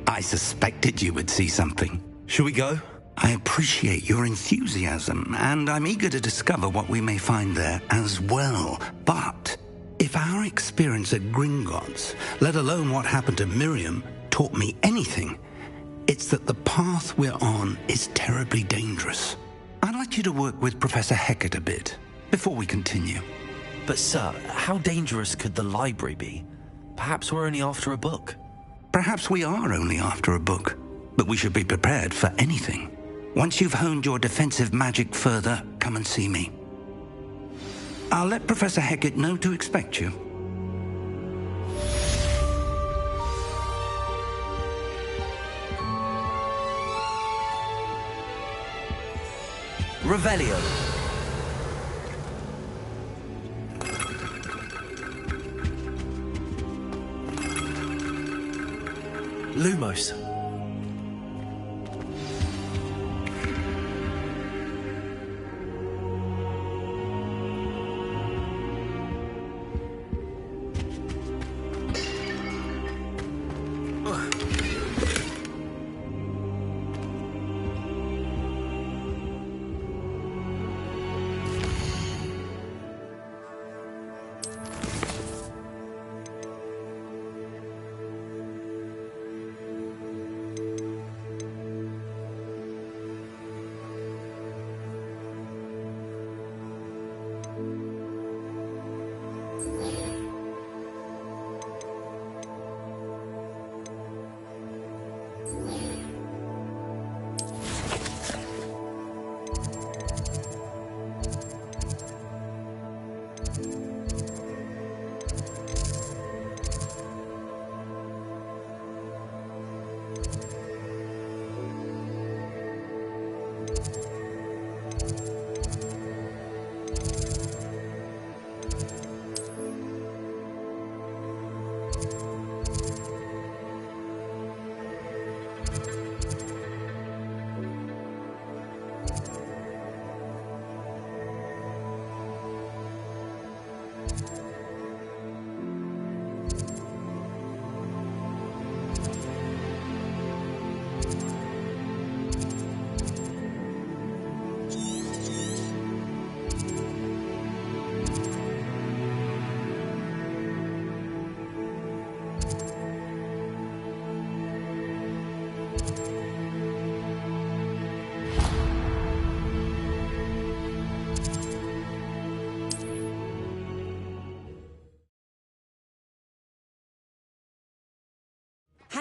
I suspected you would see something. Shall we go? I appreciate your enthusiasm, and I'm eager to discover what we may find there as well. But if our experience at Gringotts, let alone what happened to Miriam, taught me anything, it's that the path we're on is terribly dangerous. I'd like you to work with Professor Hecat a bit before we continue. But sir, how dangerous could the library be? Perhaps we're only after a book. Perhaps we are only after a book, but we should be prepared for anything. Once you've honed your defensive magic further, come and see me. I'll let Professor Hecat know to expect you. Revelio. Lumos.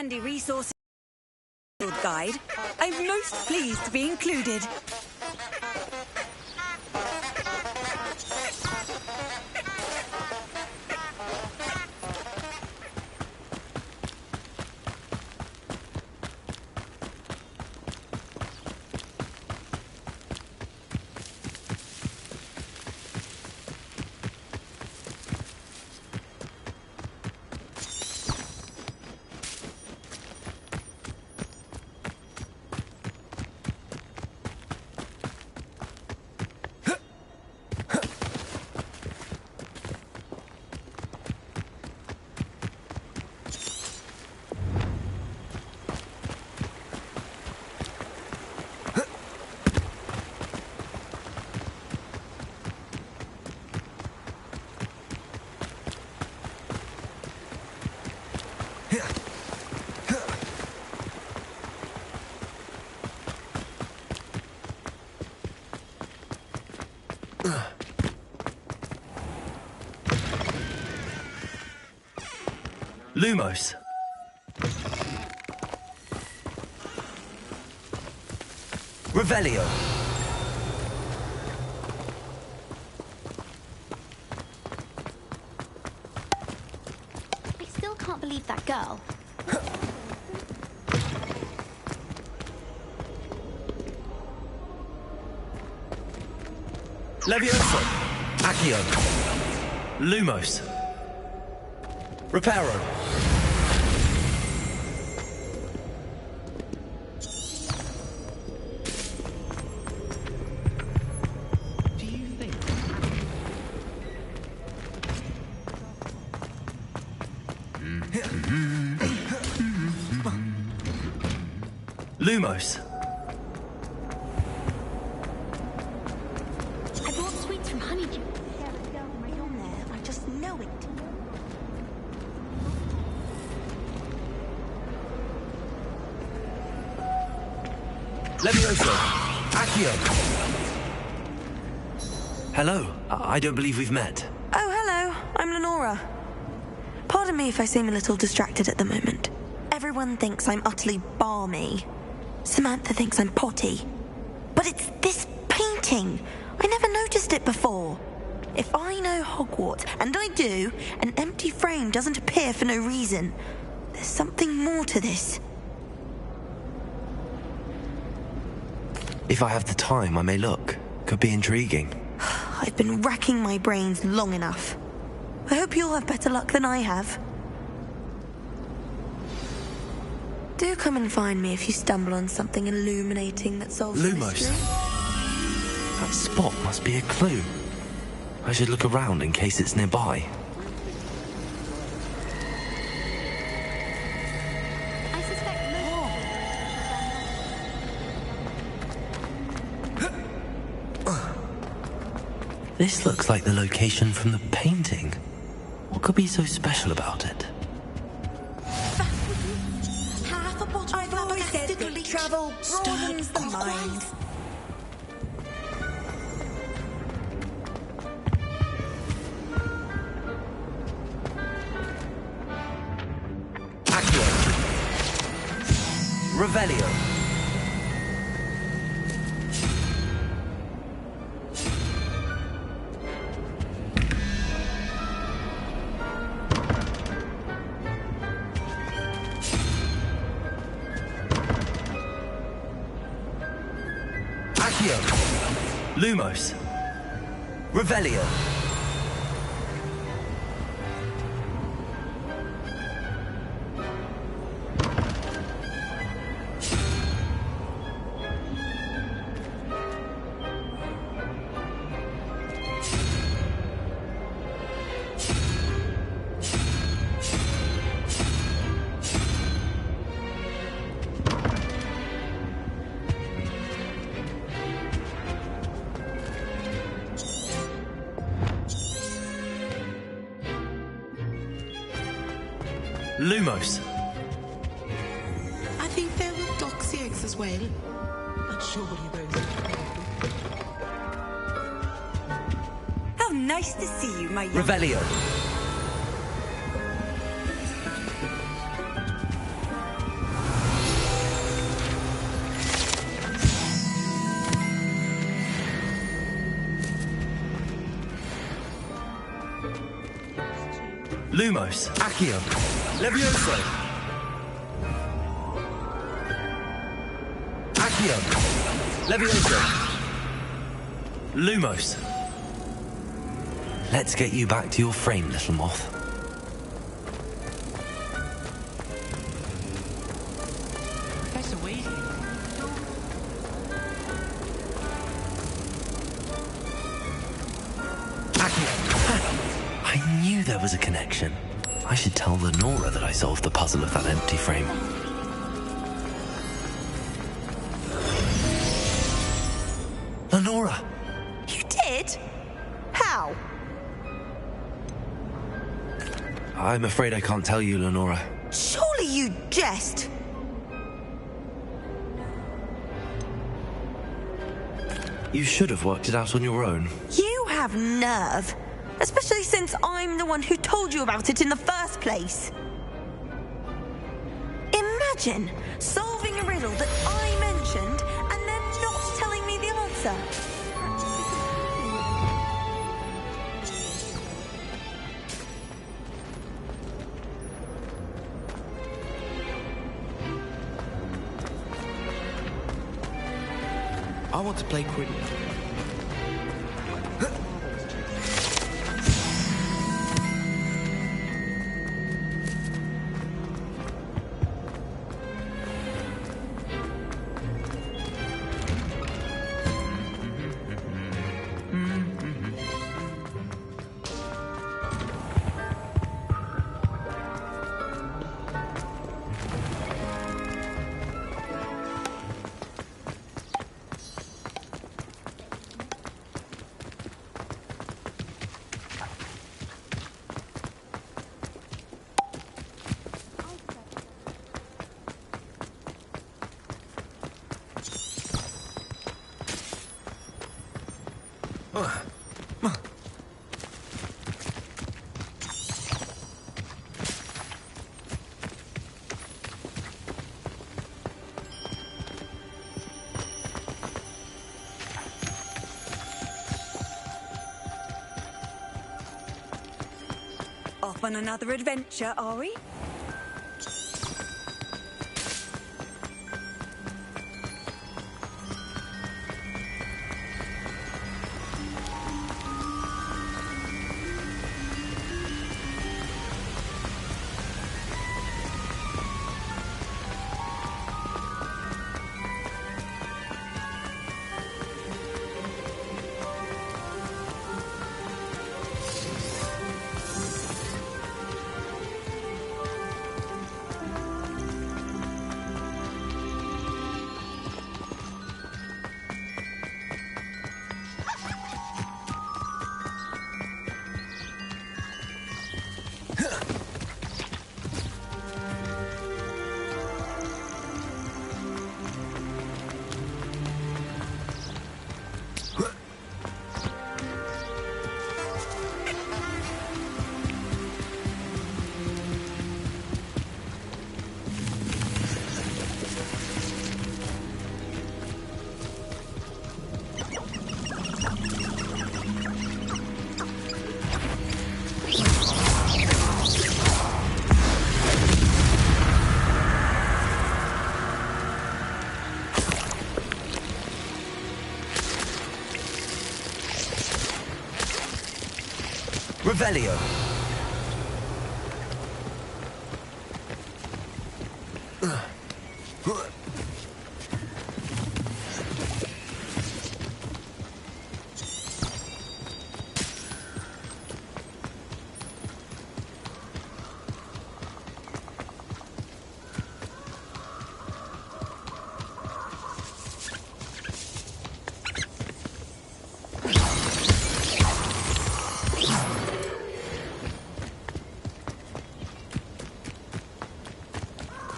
handy resources guide, I'm most pleased to be included. Lumos. Revelio. I still can't believe that girl. Levioso. Accio. Lumos. Reparo. Lumos. I bought sweets from Honeydew. There was a girl right on there. I just know it. Levioso. Accio. Hello. I don't believe we've met. Oh, hello. I'm Lenora. Pardon me if I seem a little distracted at the moment. Everyone thinks I'm utterly balmy. Samantha thinks I'm potty. But it's this painting. I never noticed it before. If I know Hogwarts, and I do, an empty frame doesn't appear for no reason. There's something more to this. If I have the time, I may look. Could be intriguing. I've been racking my brains long enough. I hope you'll have better luck than I have. Do come and find me if you stumble on something illuminating that solves the Lumos. mystery. That spot must be a clue. I should look around in case it's nearby. I suspect This looks like the location from the painting. What could be so special about it? I've always said that travel broadens the mind. Accio. Revelio. Accio. Lumos. Revelio. Lumos. I think there were doxy eggs as well. But surely those. How nice to see you, my young... Revelio. Lumos. Accio. Levioso. Accio. Levioso. Lumos. Let's get you back to your frame, little moth. Professor Weasley. I knew there was a connection. I should tell Lenora that I solved the puzzle of that empty frame. Lenora! You did? How? I'm afraid I can't tell you, Lenora. Surely you jest. You should have worked it out on your own. You have nerve. Especially since I'm the one who told you about it in the first place. Imagine solving a riddle that I mentioned and then not telling me the answer. I want to play Quidditch. Off on another adventure, are we? Revelio.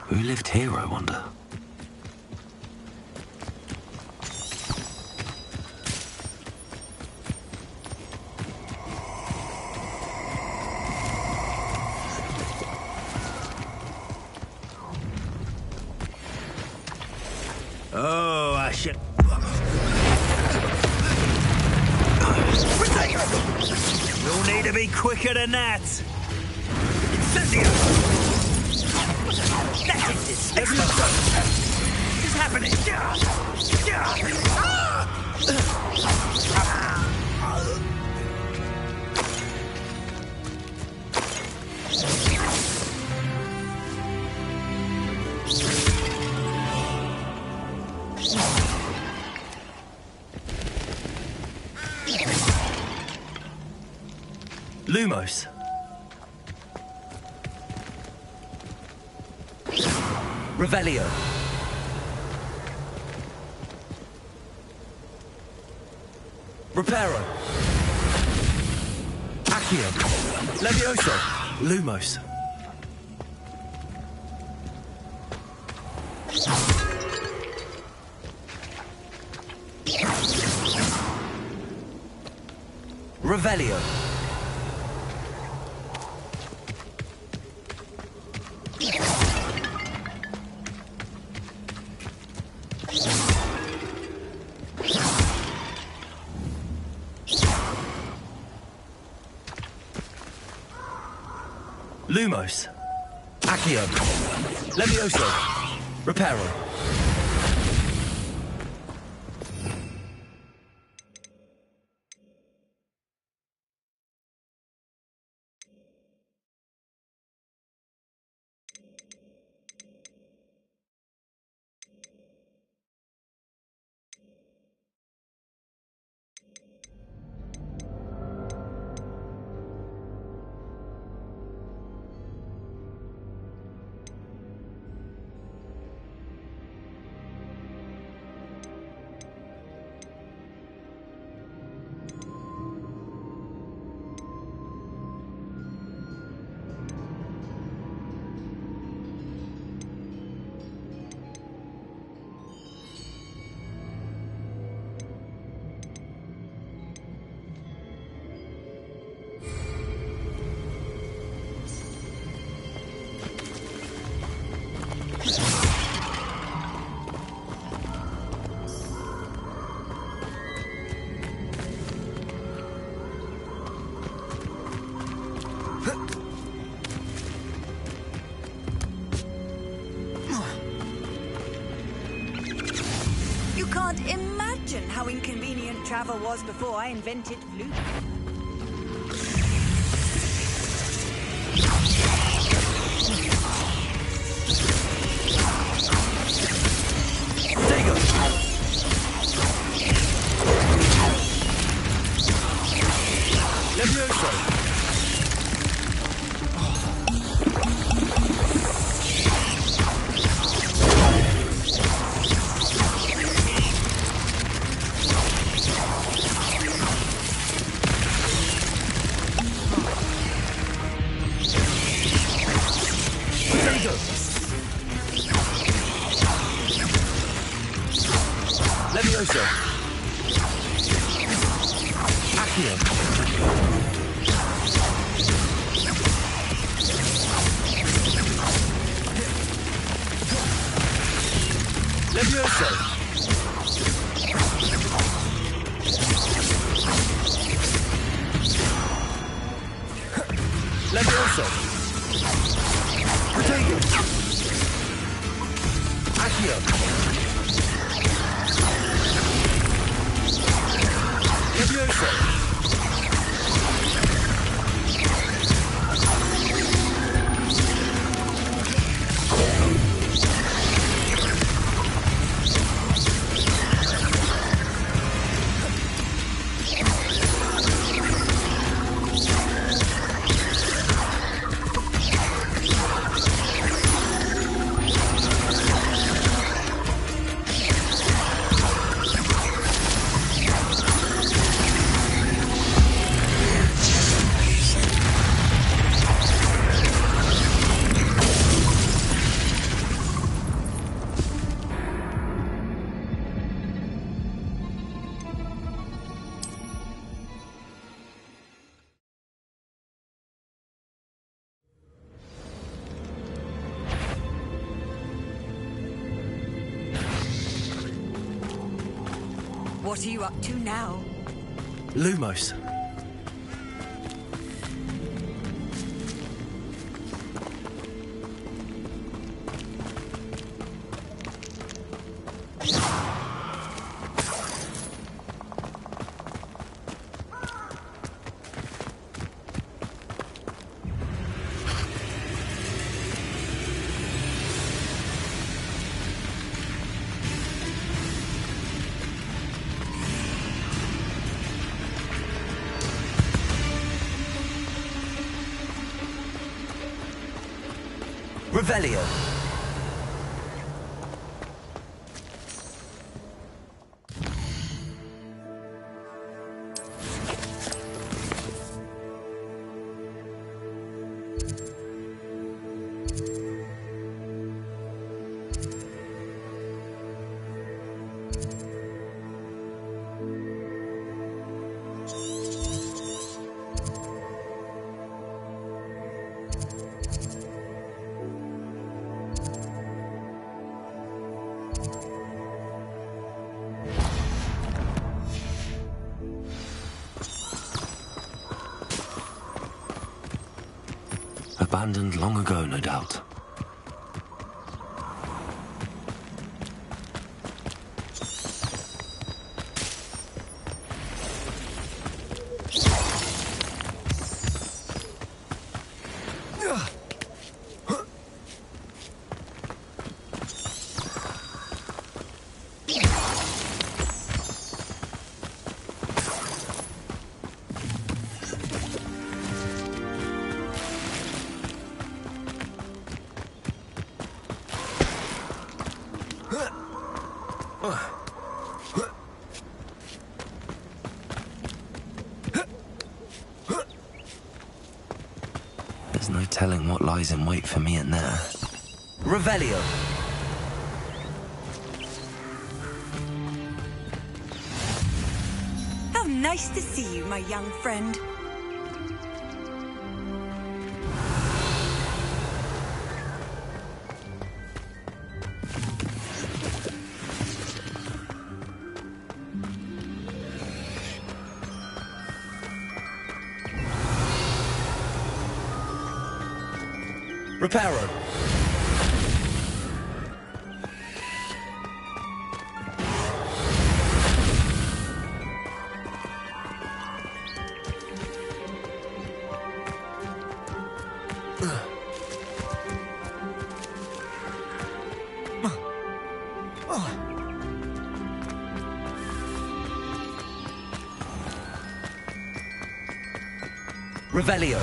Who lived here, I wonder? Oh, I should... You'll need to be quicker than that. Incendio! That is this. Exploso! What is happening? Lumos. Revelio. Reparo. Accio. Levioso. Lumos. Revelio. Lumos. Accio. Levioso. Reparo. You can't imagine how inconvenient travel was before I invented Blue. Levioso. Levioso. Accio. Levioso. Levioso. Protego. Accio. Levioso. What are you up to now? Lumos. Revelio. Abandoned long ago, no doubt. There's no telling what lies in wait for me in there. Revelio. How nice to see you, my young friend. Reparo. Revelio.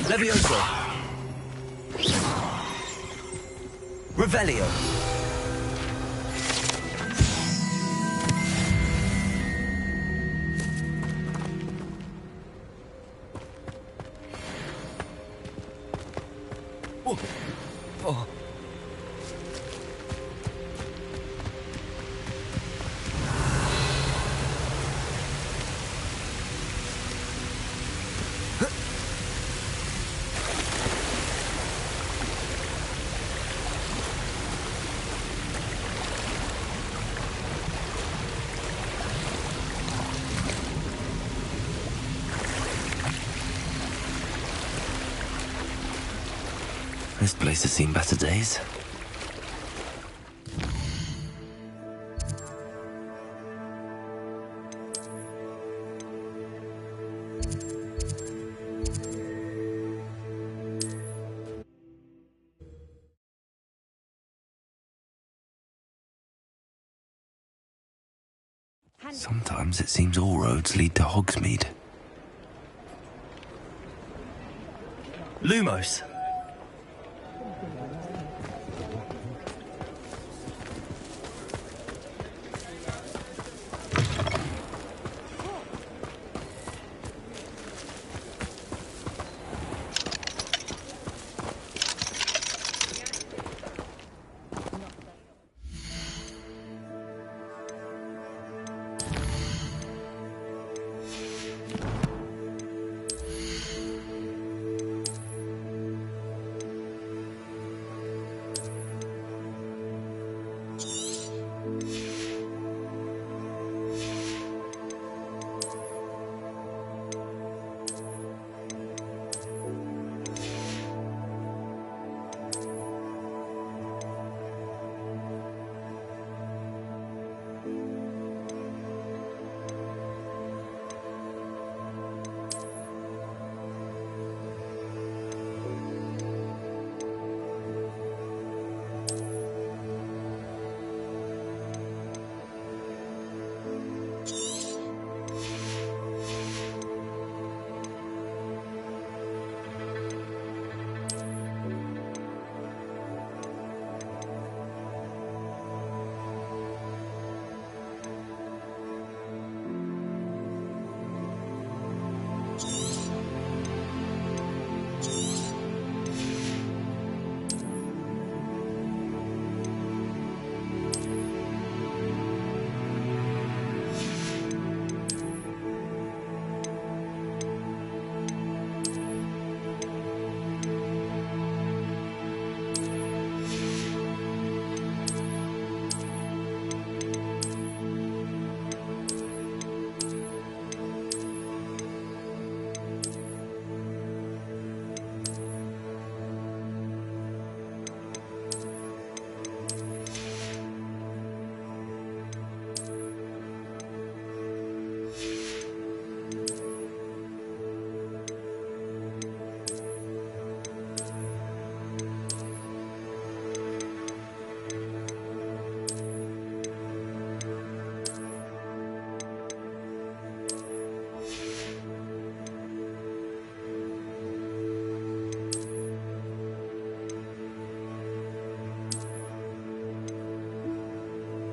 Levioso. Revelio. Oh. This place has seen better days. Sometimes it seems all roads lead to Hogsmeade. Lumos.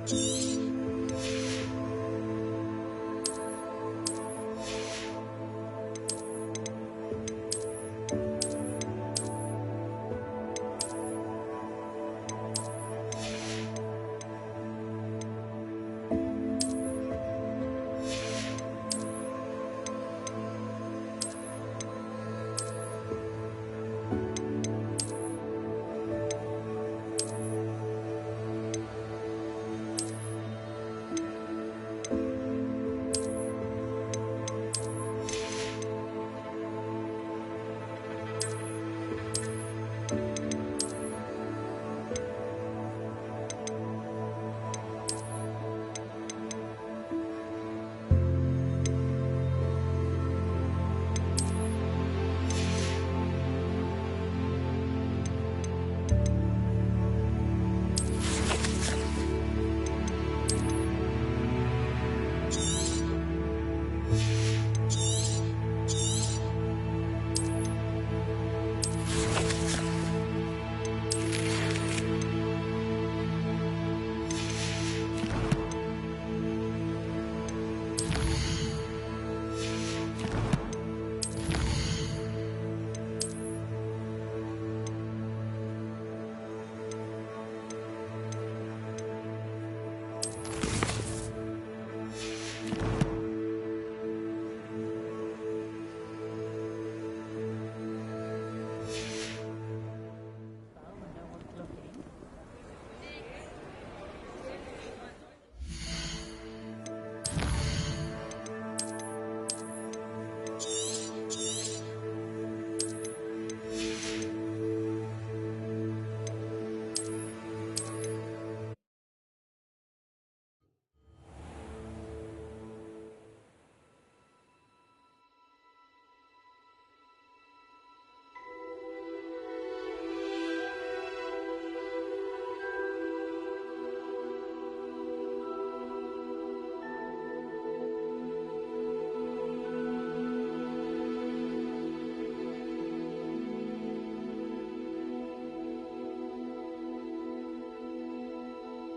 Hogwarts.